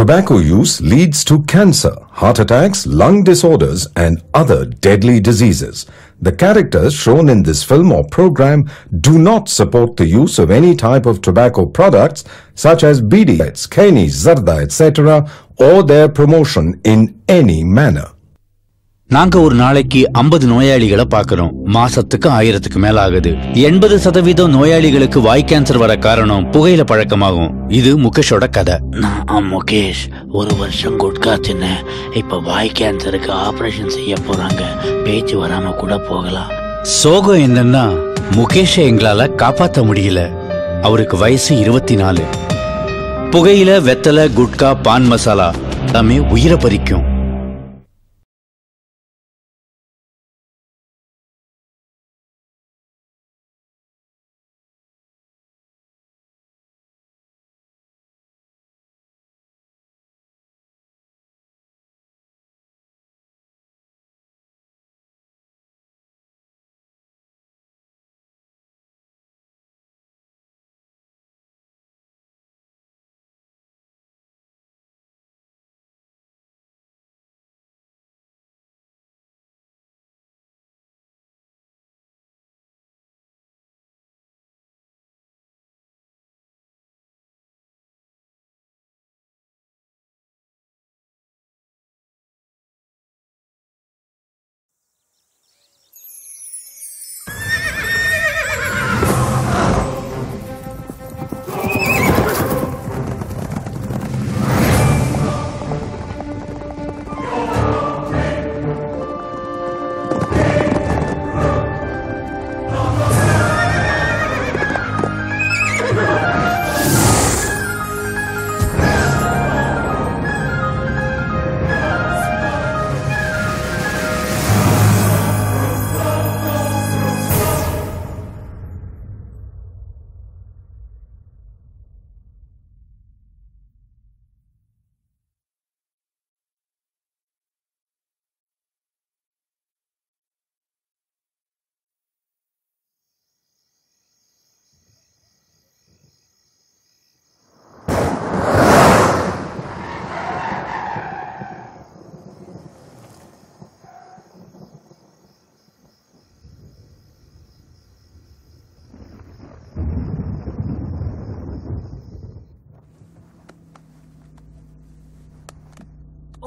Tobacco use leads to cancer, heart attacks, lung disorders, and other deadly diseases. The characters shown in this film or program do not support the use of any type of tobacco products such as bidi, keni, zarda, etc. or their promotion in any manner. நாங்க ஒரு நாளைக்கு 50 நோயாளிகளை பார்க்கிறோம். மாசத்துக்கு 1000க்கு மேல ஆகுது. 80% நோயாளிகளுக்கு வாய் cancer வர காரணம் புகையில பழக்கமாகும். இது முகேஷோட கதை. நான் முகேஷ் ஒரு வருஷம் குட்கா தின்னேன். இப்ப வாய் கேன்சருக்கு ஆபரேஷன் செய்ய போறாங்க. பேச்சு வராம கூட போகலாம். சோகம் என்னன்னா முகேஷை எங்களால காப்பாற்ற முடியல. அவருக்கு வயசு 24. புகையில, வெத்தலை, குட்கா, பான் மசாலா எல்லாமே உயிரை பறிக்கும்.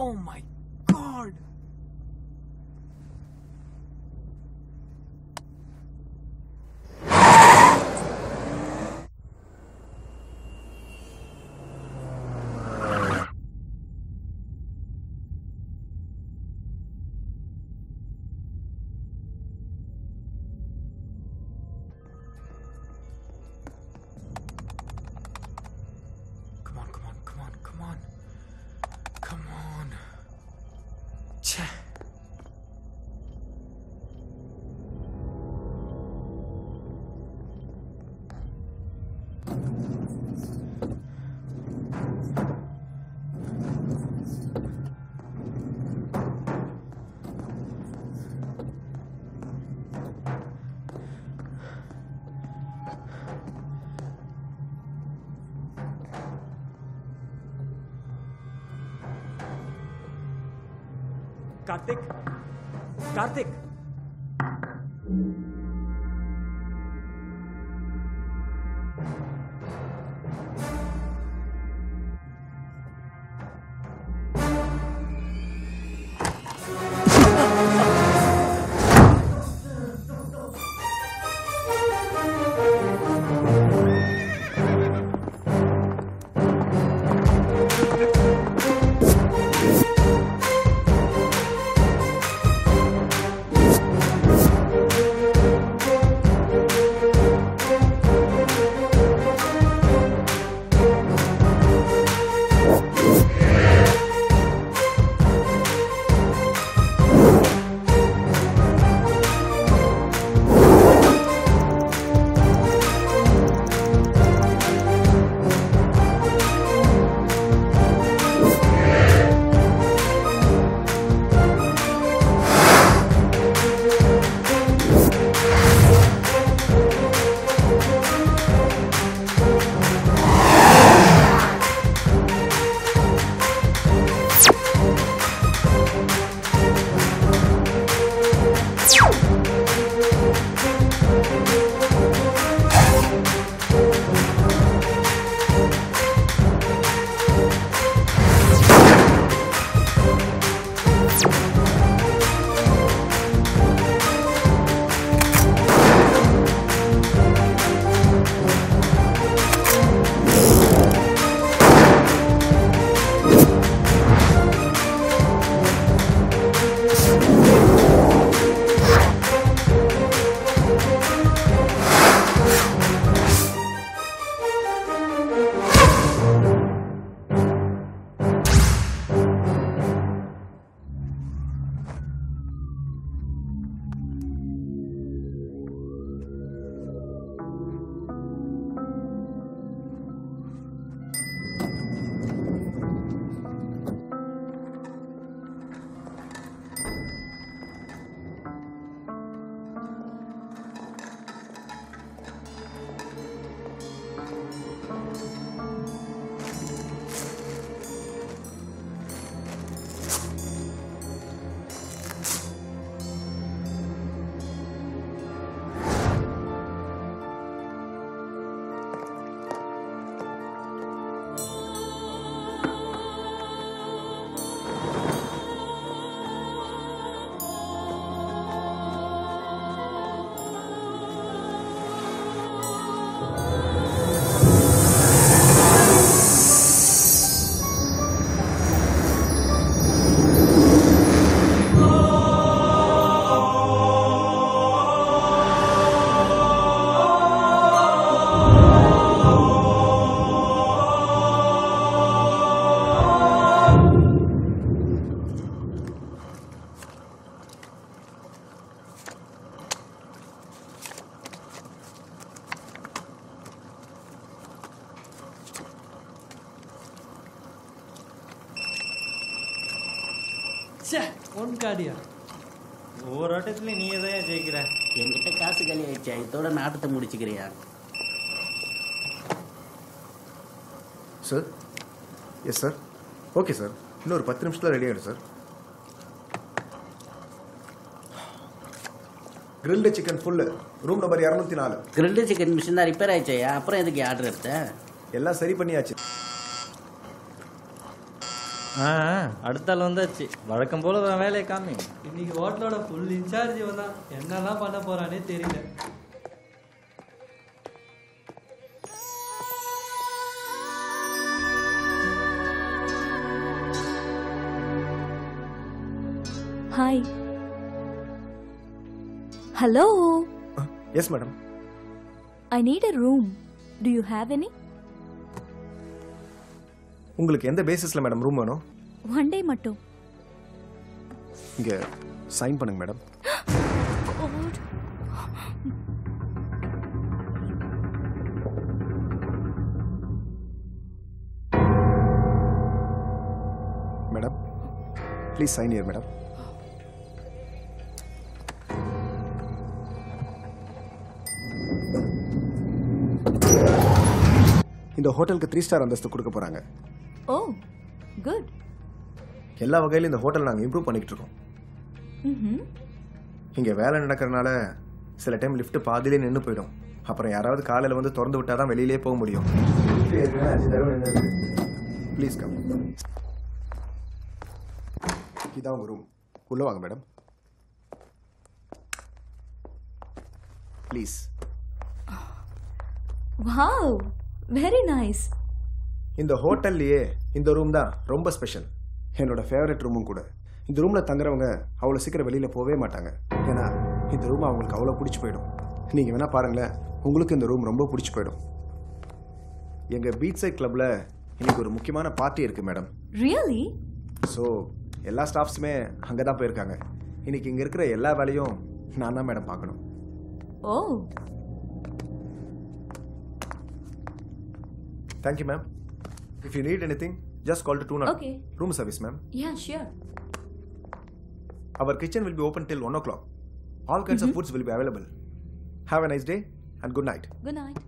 Oh my God! Come on, come on, come on, come on. Come on. Cheh. Karthik? Karthik? சே ஒன் காடியா ஒவ்வொரு ஆட்டத்துலையும் நீ எதையும் ஜெயிக்கிற. என்கிட்ட காசு காலி ஆயிடுச்சா, இதோட நாட்டத்தை முடிச்சுக்கிறியா? Sir yes sir okay sir, இன்னொரு 10 நிமிஷத்தில் ரெடி ஆகிடும் சார். Grilled chicken full, room number 204. Grilled chicken machine தான் ரிப்பேர் ஆயிடுச்சா, அப்புறம் எதுக்கு ஆர்டர் எடுத்த? எல்லாம் சரி பண்ணியாச்சு. அடுத்த ஆள் வந்தாச்சு. வழக்கம் போல வேலையை காமி. இன்னைக்கு ஹோட்டலோட ஃபுல் இன்சார்ஜ் வந்தான். என்னெல்லாம் பண்ண போறானே தெரியல. Hi. Hello. Yes, madam. I need a room. Do you have any? உங்களுக்கு எந்த பேசிஸ்ல மேடம் ரூம் வேணும்? One day மட்டும். இங்க சைன் பண்ணுங்க madam. Madam please sign here madam. இந்த ஹோட்டலுக்கு 3 ஸ்டார் அந்தஸ்து கொடுக்க போறாங்க. Oh good. எல்லா வகையிலும் இந்த ஹோட்டல் நாங்கள் இம்ப்ரூவ் பண்ணிக்கிட்டு இருக்கோம். இங்கே வேலை நடக்கிறதுனால சில டைம் லிஃப்ட் பாதியிலே நின்று போயிடும். அப்புறம் யாராவது காலையில் வந்து திறந்து விட்டால் தான் வெளியிலே போக முடியும். Please come. இதான் உங்கள் ரூம். உள்ளே வாங்க madam please. Wow very nice. இந்த ஹோட்டல்லையே இந்த ரூம் தான் ரொம்ப ஸ்பெஷல். என்னோட ஃபேவரட் ரூமும் கூட. இந்த ரூமில் தங்குறவங்க அவ்வளோ சீக்கிரம் வெளியில் போகவே மாட்டாங்க. ஏன்னா இந்த ரூம் அவங்களுக்கு அவ்வளோ பிடிச்சி போயிடும். நீங்கள் வேணால் பாருங்களேன், உங்களுக்கு இந்த ரூம் ரொம்ப பிடிச்சி போயிடும். எங்கள் பீச் சைட் கிளப்பில் இன்னைக்கு ஒரு முக்கியமான பார்ட்டி இருக்குது மேடம். ரியலி? ஸோ எல்லா ஸ்டாஃப்ஸுமே அங்கே தான் போயிருக்காங்க. இன்னைக்கு இங்கே இருக்கிற எல்லா வேலையும் நான் தான் மேடம் பார்க்கணும். Oh thank you ma'am. If you need anything, just call to 209. Okay. Room service, ma'am. Yeah, sure. Our kitchen will be open till 1 o'clock. All kinds of foods will be available. Have a nice day and good night. Good night.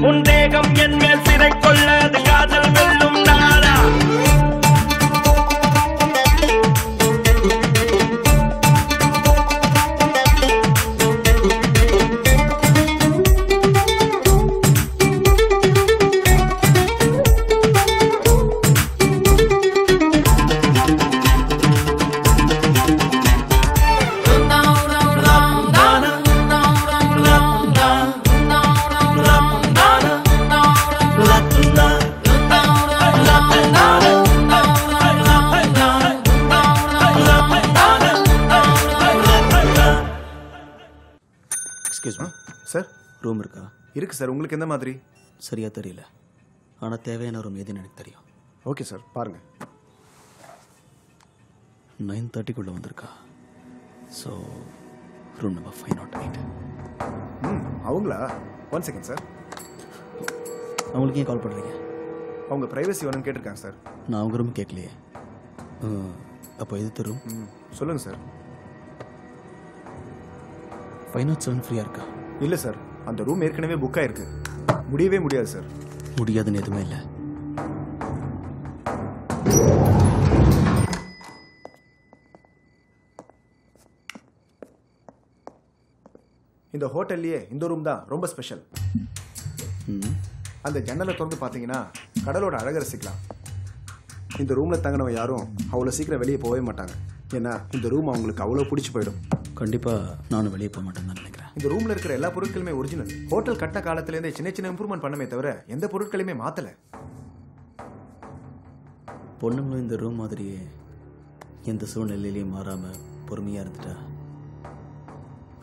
உன் தேகம் என் மேல் சிறை கொள்ளாது காதல் வெல்லும் நாளா. Excuse me sir room இருக்கா? இருக்கு சார். உங்களுக்கு எந்த மாதிரி? சரியாக தெரியல, ஆனால் தேவையான ரூம் எதுன்னு எனக்கு தெரியும். ஓகே சார், பாருங்கள். 9:30 வந்திருக்கா. So room number 508. அவங்களா? 1 செகண்ட் சார். அவங்களுக்கு ஏன் கால் பண்ணுறீங்க? அவங்க ப்ரைவசி வேணும்னு கேட்டிருக்காங்க சார். நான் அவங்க ரூம் கேட்கலையே. அப்போ எது தரும்? சொல்லுங்கள் சார். 507 ஃப்ரீயாக இருக்கா? இல்லை சார், அந்த ரூம் ஏற்கனவே புக் ஆயிருக்கு. முடியவே முடியாது சார். முடியாதுன்னு எதுவுமே இல்லை. இந்த ஹோட்டல்லையே இந்த ரூம் தான் ரொம்ப ஸ்பெஷல். அந்த ஜன்னலை திறந்து பார்த்தீங்கன்னா கடலோட அழகை ரசிக்கலாம். இந்த ரூமில் தங்கினவங்க யாரும் அவ்வளோ சீக்கிரம் வெளியே போகவே மாட்டாங்க. ஏன்னா இந்த ரூம் அவங்களுக்கு அவ்வளோ பிடிச்சி போயிடும். கண்டிப்பாக நானும் வெளியே போக மாட்டேன்னு தான் நினைக்கிறேன். இந்த ரூமில் இருக்கிற எல்லா பொருட்களுமே ஒரிஜினல். ஹோட்டல் கட்டின காலத்துலேருந்தே சின்ன சின்ன இம்ப்ரூவ்மெண்ட் பண்ணமே தவிர எந்த பொருட்களையுமே மாற்றலை. பொண்ணுங்களும் இந்த ரூம் மாதிரியே எந்த சூழ்நிலையிலையும் மாறாமல் பொறுமையாக இருந்துட்டா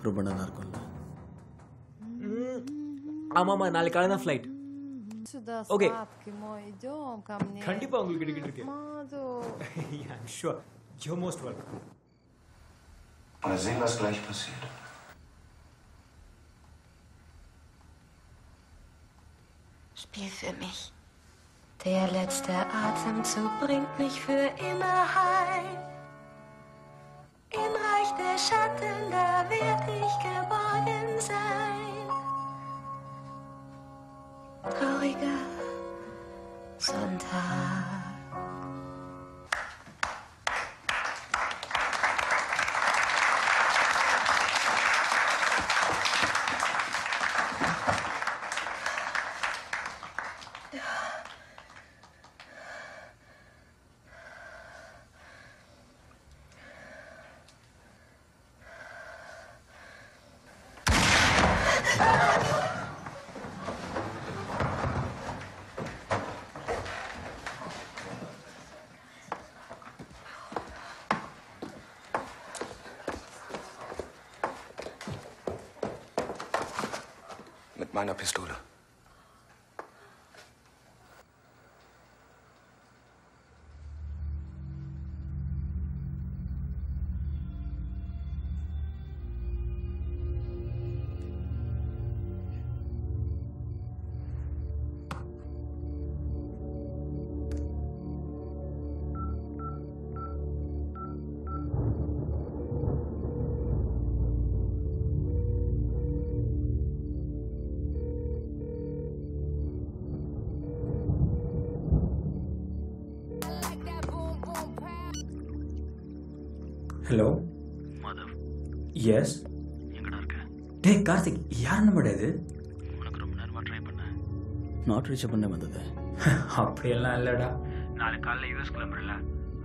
ரொம்ப நல்லா இருக்கும்ல. ஆமாம்மா, நாளைக்கு காலை தான் ஃப்ளைட். ஓகே, கண்டிப்பாக உங்களுக்கு டிக்கெட் இருக்கு. Yeah, I'm sure. You're most welcome. Mal sehen, was gleich passiert. Spiel für mich. Der letzte Atemzug bringt mich für immer heim. Im Reich der Schatten, da werd ich geborgen sein. Trauriger Sonntag. Mit meiner Pistole. Hello Madhav. Yes. எங்கடா இருக்க? டேய் கார்த்திக், யார் number இது? உனக்கு ரொம்ப நேரமாக try பண்ணேன். Not reach பண்ண வந்தது. அப்படியெல்லாம் இல்லைடா. நாளைக்கு காலையில் யூஎஸ் கிளம்புறல,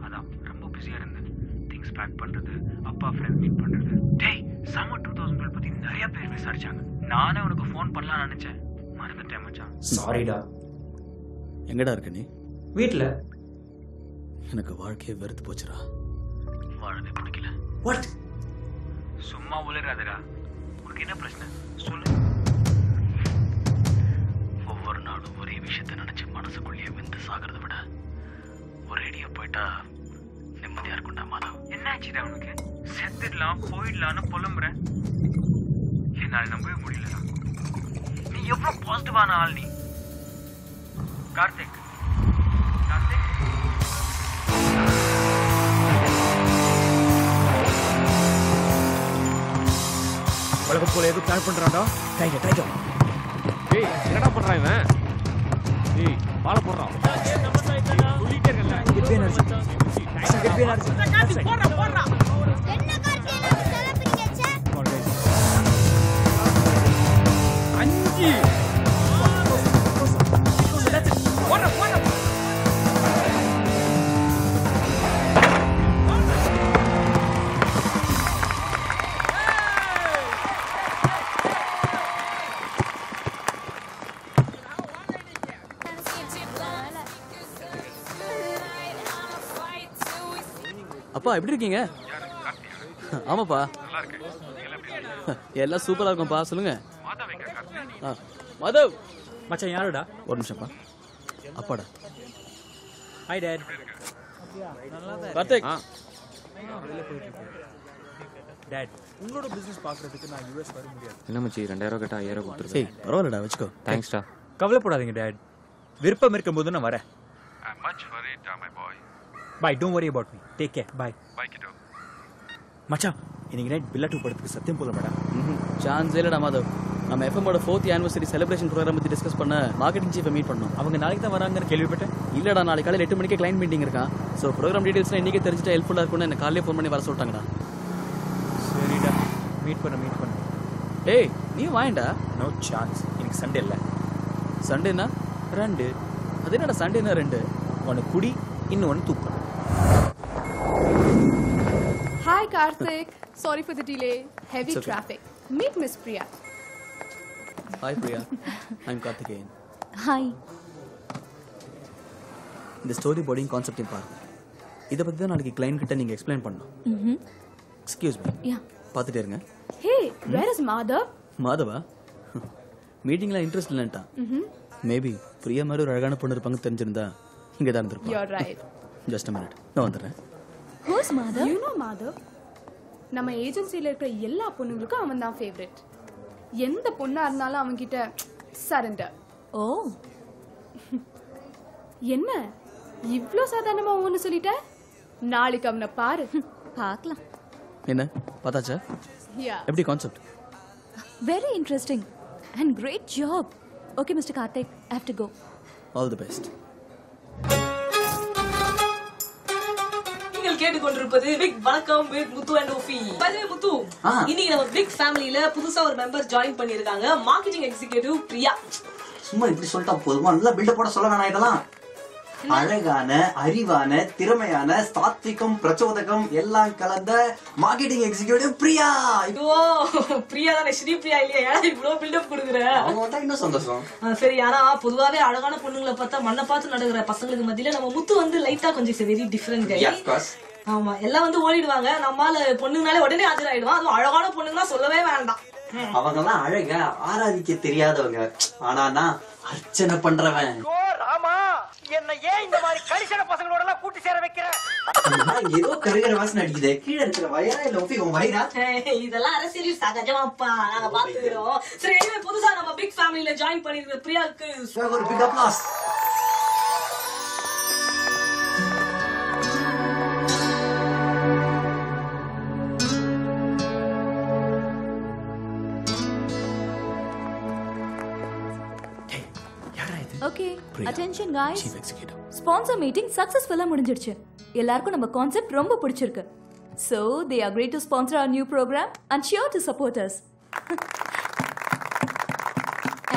அதான் ரொம்ப பிஸியாக இருந்தேன். திங்ஸ் பேக் பண்ணுறது, அப்பா ஃப்ரெண்ட் மீட் பண்ணுறது. டேய், சம்மர் 2012 பற்றி நிறைய பேர் விசாரிச்சாங்க. நானே உனக்கு ஃபோன் பண்ணலாம்னு நினச்சேன், மறந்துட்டேன் மச்சான். சாரிடா. எங்கடா இருக்க நீ? வீட்டில். எனக்கு வாழ்க்கையை வெறுத்து போச்சுடா. வாழவே பிடிக்கல. வாட்? சும்மா உளறாதடா. உனக்கு என்ன பிரச்சனை சொல்லு. ஒவ்வொரு நாளும் ஒரே விஷயத்தை நினைச்சு மனசுக்குள்ளேயே வெந்து சாகிறத விட ஒரேடியா போயிட்டா நிம்மதியா இருக்கும்டா மாதவ். என்னாச்சுடா உனக்கு? செத்துடலாம் போயிடலான்னு புலம்புற. என்னால் நம்பவே முடியலடா. நீ எவ்வளோ பாசிட்டிவான ஆள் நீ. கார்த்திக், கார்த்திக், வழக்கம் போல எதுவும் பிளான் பண்ணுறான்டா. டைட்டோ. ஏய், என்னடா பண்ணுறான் இவன்? ஏய், பாலை போடுறான். சொல்லிட்டே இருக்கல. கெட்வே நடிச்சு. போடுறா. என்ன கார்த்தி எல்லாம் செலப்பிங்க ச்சே. 5 போடுறா. அப்பா எப்படி இருக்கீங்க? ஆமாப்பா. நல்லா இருக்கேன். எல்லாம் சூப்பரா இருக்கும்பா. சொல்லுங்க. மாதவ் மச்சான் யாருடா? ஒரு நிமிஷம்ப்பா. அப்பாடா. Hi dad. கார்த்திக். டாட், உங்களோட பிசினஸ் பார்க்கறதுக்கு நான் US வர முடியாது. என்ன மச்சி 2000 கேட்டா 5000 கொடுத்துருக்கேன். ஏய் பரவாயில்லடா வச்சுக்கோ. தேங்க்ஸ்டா. கவலைப்படாதீங்க டாட். விருப்பம் இருக்கும்போது நான் வரேன். I'm much worried, my boy. Bye, don't worry about me. Take care. Bye. Bye, kiddo. மச்சான், இன்னைக்கு நைட் பில்லா 2 படத்துக்கு சத்தியம் போல மேடம். சான்ஸ் இல்லடா மாதவ். நம்ம எஃப்எம்மோட 4th anniversary celebration program பத்தி டிஸ்கஸ் பண்ண மார்க்கெட்டிங் சீஃபை மீட் பண்ணோம். அவங்க நாளைக்கு தான் வராங்கன்னு கேள்விப்பட்டேன். இல்லடா, நாளைக்கு காலையில 8 மணிக்கு கிளைண்ட் மீட்டிங் இருக்கான். ஸோ ப்ரோக்ராம் டீடைல்ஸ்லாம் இன்னைக்கே தெரிஞ்சுட்டா ஹெல்ப்ஃபுல்லாக இருக்கும்னு எனக்கு காலையிலே ஃபோன் பண்ணி வர சொல்லிட்டாங்கடா. சரிடா, மீட் பண்ண. ஏய் நீ வாயண்டா. No chance. இன்னைக்கு சண்டே இல்லை. சண்டேனா 2. அது என்னடா சண்டேனா 2? ஒன்று குடி, இன்னொன்று தூக்கம். Hi Karthik. Sorry for the delay. Heavy It's okay. traffic. Meet Miss Priya. Hi Priya. I'm Karthikeyan. Hi. இந்த ஸ்டோரி போர்டிங் கான்செப்டையும் பாருங்க. இதை பற்றி தான் நாளைக்கு கிளைண்ட் கிட்ட நீங்கள் எக்ஸ்பிளைன் பண்ணணும். Excuse me. Yeah. பார்த்துட்டே இருங்க. Hey, where is Madhav? மாதவா மீட்டிங்கில் இன்ட்ரெஸ்ட் இல்லைன்ட்டான். மேபி பிரியா மாதிரி ஒரு அழகான பொண்ணு இருப்பாங்க தெரிஞ்சிருந்தா இங்கே தான் இருந்திருப்பா. You're right. Just a minute, நான் வந்துடுறேன். Who's Madhav? You know Madhav? நம்ம ஏஜென்சியில் இருக்கிற எல்லா பொண்ணுங்களுக்கும் அவன் தான் ஃபேவரட். எந்த பொண்ணா இருந்தாலும் அவன் கிட்ட சரண்டர். ஓ, என்ன இவ்ளோ சாதாரணமா ஒன்னு சொல்லிட்ட? நாளைக்கு அவனை பாரு. பார்க்கலாம். என்ன பார்த்தாச்சா? Yeah. எப்படி concept? Very interesting and great job. Okay, Mr. Karthik, I have to go. All the best. நீங்கள் கேட்டுக்கொண்டிருப்பது பிக் வணக்கம் வித் முத்து அண்ட் ஓஃபி. பைவே முத்து, இன்னைக்கு நம்ம பிக் ஃபேமிலில புதுசா ஒரு மெம்பர் ஜாயின் பண்ணிருக்காங்க. Marketing executive Priya. சும்மா இப்படி சொல்லிட்டா போதுமா? நல்லா பில்டப் போட சொல்ல வேணாம். இதெல்லாம் அழகான, அறிவான, திறமையான, சாத்விகம், பிரச்சோதகம் எல்லாம் கலந்த மார்க்கெட்டிங் எக்ஸிகியூட்டிவ் பிரியா. ஐயோ, பிரியா தானே, ஸ்ரீ பிரியா இல்லையா? இவ்வளவு பில்டப் கொடுக்குற. அவங்க வந்தா இன்னும் சந்தோஷம். சரி, ஆனா பொதுவாவே அழகான பொண்ணுங்களை பார்த்தா மண்ணை பார்த்து நடக்கிற பசங்களுக்கு மத்தியில நம்ம முத்து வந்து லைட்டா கொஞ்சம் வெரி டிஃபரெண்ட் கை. ஆமா, எல்லாம் வந்து ஓடிடுவாங்க. நம்மால பொண்ணுனாலே உடனே ஆஜராயிடுவான். அதுவும் அழகான பொண்ணுங்கன்னா சொல்லவே வேண்டாம். அவங்க எல்லாம் அழக ஆராதிக்க தெரியாதவங்க. ஆனா நான் அர்ச்சனை பண்றவன். ராமா, என்ன ஏன் இந்த மாதிரி கரிசன பசங்களோட எல்லாம் கூட்டி சேர வைக்கிற? ஏதோ கருகிற வாசனை அடிக்குது. கீழே இருக்கிற வயரா இல்ல ஒப்பி உன் வயிறா? இதெல்லாம் அரசியல் சகஜமாப்பா, நாங்க பாத்துக்கிறோம். சரி, anyway, புதுசா நம்ம பிக் ஃபேமிலில ஜாயின் பண்ணிருக்கிற பிரியாவுக்கு ஒரு big applause. Okay, attention guys. Sponsor meeting successfully முடிஞ்சிருச்சு. எல்லாருக்கும் நம்ம கான்செப்ட் ரொம்ப பிடிச்சிருக்கு. So they agreed to sponsor our new program and sure to support us.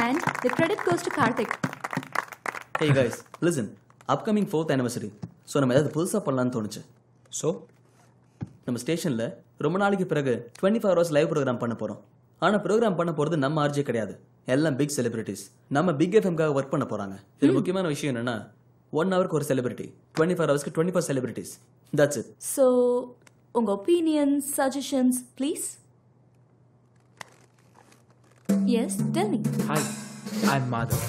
And the credit goes to Karthik. Hey guys, listen. Upcoming 4th anniversary. So நம்ம ஏதாவது புதுசா பண்ணலாம்னு தோணுச்சு. So நம்ம ஸ்டேஷன்ல ரொம்ப நாளைக்கு பிறகு 24 hours லைவ் ப்ரோக்ராம் பண்ண போறோம். ஆனா ப்ரோக்ராம் பண்ண போறது நம்ம ஆர்ஜே கிடையாது. எல்லாம் பிக் செலிபிரிட்டிஸ். நம்ம பிக் எஃப்எம்காக ஒர்க் பண்ண போறாங்க. இது முக்கியமான விஷயம் என்னன்னா 1 ஹவருக்கு ஒரு செலிபிரிட்டி, 24 ஹவர்ஸ்க்கு 24 செலிபிரிட்டிஸ். That's it. So உங்க opinions, suggestions, please. Yes, tell me. Hi, I'm Madhav.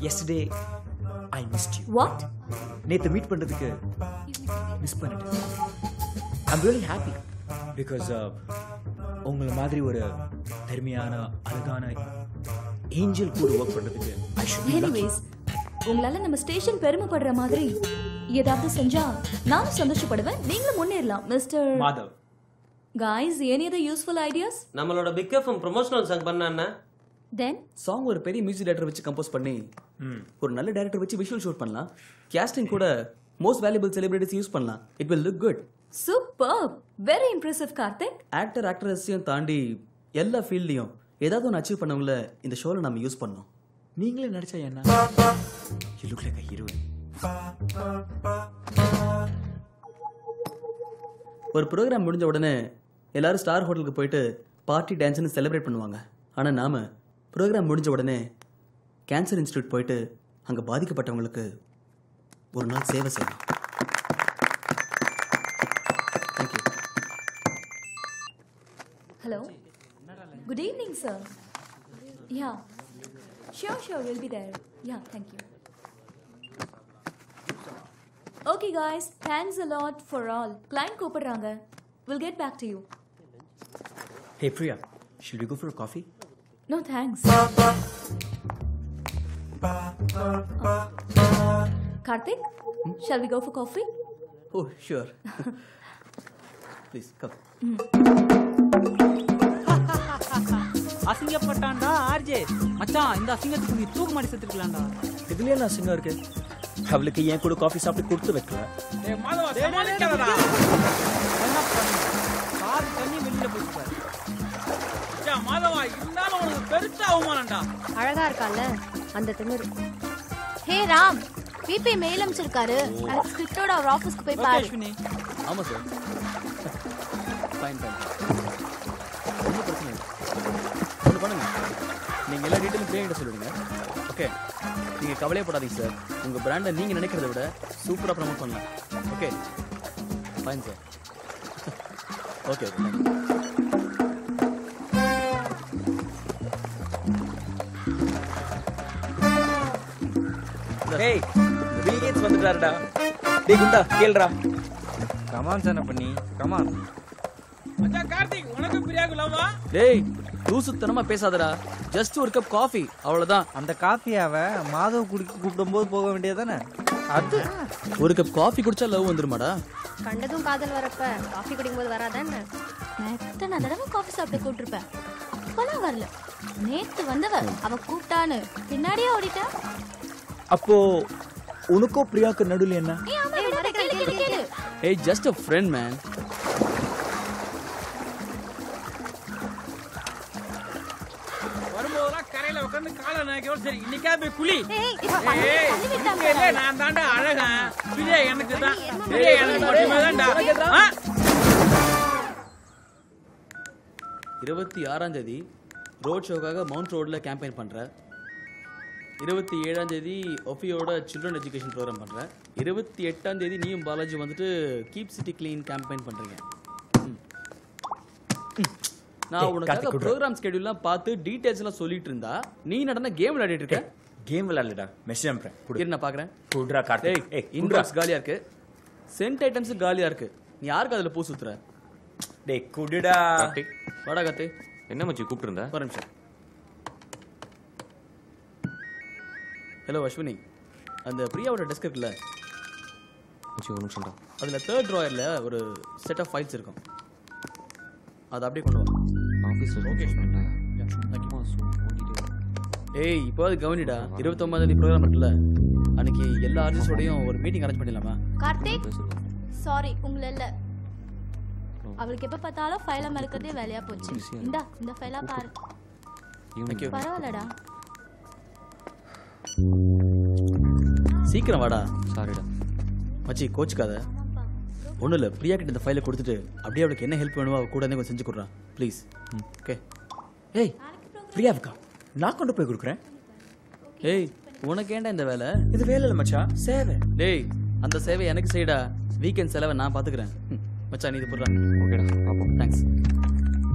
Yesterday I missed you. What? நேத்து மீட் பண்றதுக்கு மிஸ் பண்ணிட்டேன். I'm really happy because உங்களை மாதிரி ஒரு தர்மியான அழகான ஏஞ்சல் கூட ஒர்க் பண்றதுக்கு I should be lucky. Anyways, உங்களால நம்ம ஸ்டேஷன் பெருமைப்படுற மாதிரி ஏதாவது செஞ்சா நானும் சந்தோஷப்படுவேன், நீங்களும் முன்னேறலாம். Mister Madhav. Guys, any other useful ideas? நம்மளோட பிக் எஃப்எம் ப்ரொமோஷனல் சாங் பண்ணா Then சாங் ஒரு பெரிய மியூசிக் டைரக்டர் வச்சு கம்போஸ் பண்ணி ஒரு நல்ல டைரக்டர் வச்சு விஷுவல் ஷூட் பண்ணலாம். கேஸ்டிங் கூட மோஸ்ட் வேல்யூபிள் செலிபிரிட்டிஸ் யூஸ் பண்ணலாம். It will look good. Superb. Very impressive, Karthik. Actor ஆக்ட்ரஸையும் தாண்டி எல்லா ஃபீல்ட்லையும் ஏதாவது ஒன்று அச்சீவ் பண்ணவங்கள இந்த ஷோவில் நம்ம யூஸ் பண்ணோம். நீங்களே நடிச்சா என்ன? You look like a heroine. ஒரு ப்ரோக்ராம் முடிஞ்ச உடனே எல்லாரும் ஸ்டார் ஹோட்டலுக்கு போயிட்டு பார்ட்டி டான்ஸ்னு செலிப்ரேட் பண்ணுவாங்க. ஆனால் நாம ப்ரோக்ராம் முடிஞ்ச உடனே கேன்சர் இன்ஸ்டியூட் போயிட்டு அங்கே பாதிக்கப்பட்டவங்களுக்கு ஒரு நாள் சேவை செய்யலாம். Hello. sir. Yeah. Sure, we'll be there. Yeah, thank you. Okay, guys, thanks a lot for all. Client கூப்பிடுறாங்க. We'll get back to you. Hey, Priya, should we go for a coffee? No, thanks. Karthik, shall we go for coffee? Oh, sure. Please, come. அசிங்கப்பட்டான்டா RJ. மச்சான் இந்த அசிங்கத்துக்கு நீ தூக்கு மாடி செத்துக்கலாம்டா. இதுலயே நான் அசிங்கம் இருக்கு. அவளுக்கு ஏன் கூட காஃபி சாப்பிட்டு கொடுத்து வைக்கல. டேய் மாதவா சமாளிக்காதடா. என்ன பண்ணு? கார் தண்ணி வெளியில போயிடுச்சு. மச்சான் மாதவா இருந்தாலும் உனக்கு பெருசா அவமானம்டா. அழகா இருக்கால அந்த திமிரு. Hey Ram, BP mail அனுப்பிச்சிருக்காரு. அந்த ஸ்கிரிப்டோட அவர் ஆபீஸ்க்கு போய் பாரு. ஆமா சார். ஃபைன். ஒன்றும் பிரச்சனை இல்லை. ஒன்று பண்ணுங்க, நீங்கள் எல்லா டீட்டெயிலும் பிரியாங்கிட்ட சொல்லிடுங்க. ஓகே, நீங்கள் கவலையப்படாதீங்க சார். உங்கள் பிராண்டை நீங்கள் நினைக்கிறத விட சூப்பராக ப்ரமோட் பண்ணலாம். Okay fine sir. ஓகே டேய் பில் கேட்ஸ் வந்துட்டாருடா. டேய் குண்டா கேளுடா. கமான் சன பண்ணி கமான். மச்சான் கார்த்திக் உனக்கு பிரியாக்கு லவ்வா? டேய் லூசுத்தனமா பேசாதடா. ஜஸ்ட் ஒரு கப் காஃபி அவ்வளவுதான். அந்த காஃபியாவை மாதவ குடிக்க கூப்பிடும்போது போக வேண்டியதானே? அது ஒரு கப் காஃபி குடிச்சா லவ் வந்துருமாடா? கண்டதும் காதல் வரப்ப காஃபி குடிக்கும்போது வராதானே? நான் எத்தனை தடவை காஃபி சாப்பிட்டு கூப்பிட்டுருப்பேன், அப்பெல்லாம் வரல. நேத்து வந்தவ அவ கூப்பிட்டான்னு பின்னாடியே ஓடிட்டா. அப்போ உனக்கும் பிரியாக்கு நடுவுல என்ன? Hey, just a friend, man. வரும்போதெல்லாம் கரையில உட்கார்ந்து காலை நாய்க்கோட சரி இன்னைக்கா போய் குளி. நான் தாண்டா அழகன். பிரியா எனக்கு தான். பிரியா எனக்கு மட்டுமே தான்டா. 26ஆம் தேதி ரோட் ஷோக்காக மவுண்ட் ரோட்ல கேம்பெயின் பண்றேன். 27ஆம் தேதி ஒஃபியோட சில்ட்ரன் எஜுகேஷன் ப்ரோக்ராம் பண்ணுறேன். 28ஆம் தேதி நீயும் பாலாஜி வந்துட்டு கீப் சிட்டி கிளீன் கேம்பெயின் பண்ணுறீங்க. நான் உனக்கு ப்ரோக்ராம் ஸ்கெடியூல்லாம் பார்த்து டீடைல்ஸ்லாம் சொல்லிட்டு இருந்தா நீ நடந்த கேம் விளையாடிட்டு இருக்க. கேம் விளையாடலடா, மெசேஜ் அனுப்புறேன். இரு நான் பார்க்குறேன். குட்ரா கார்த்திக். ஏய் இன்பாக்ஸ் காலியாக இருக்கு, சென்ட் ஐட்டம்ஸ் காலியாக இருக்கு. நீ யாருக்கு அதில் பூ சுத்துற? டேய் குடுடா. கார்த்திக் வாடா. கார்த்திக் என்ன மச்சி கூப்பிட்டுருந்தா? ஒரு நிமிஷம். ஹலோ அஸ்வினி, அந்த பிரியாவோட டெஸ்க் இருக்குல்ல, ஒரு நிமிஷம்டா. அதில் 3rd ட்ராயரில் ஒரு செட் ஆஃப் ஃபைல்ஸ் இருக்கும். அதை அப்படியே கொண்டு வா. ஆஃபீஸில் ஓகே. ஏய் இப்போ அது கவனிடா. 29ஆம் தேதி ப்ரோக்ராம் இருக்குல்ல, அன்னைக்கு எல்லா ஆர்டிஸ்டோடையும் ஒரு மீட்டிங் அரேஞ்ச் பண்ணிடலாமா? கார்த்திக் சாரி உங்களை இல்லை, அவளுக்கு எப்போ பார்த்தாலும் ஃபைலை மறக்கிறதே வேலையாக போச்சு. இந்த ஃபைலாக பாரு. பரவாயில்லடா, சீக்கிரம் வாடா. சாரிடா மச்சி கோச்சுக்காத. ஒன்றும் இல்லை, பிரியா கிட்ட இந்த ஃபைலை கொடுத்துட்டு அப்படியே அவளுக்கு என்ன ஹெல்ப் வேணுமோ அவ கூட கொஞ்சம் செஞ்சு கொடுறான் ப்ளீஸ். ஓகே. ஏய் பிரியாவுக்கா நான் கொண்டு போய் கொடுக்குறேன். ஏய் உனக்கு ஏன்டா இந்த வேலை? இது வேலை இல்லை மச்சான், சேவை. டேய் அந்த சேவை எனக்கு செய்டா. வீக்கெண்ட் செலவை நான் பார்த்துக்கிறேன். மச்சான் நீ இது போடுறா. ஓகேடா பார்ப்போம். தேங்க்ஸ்.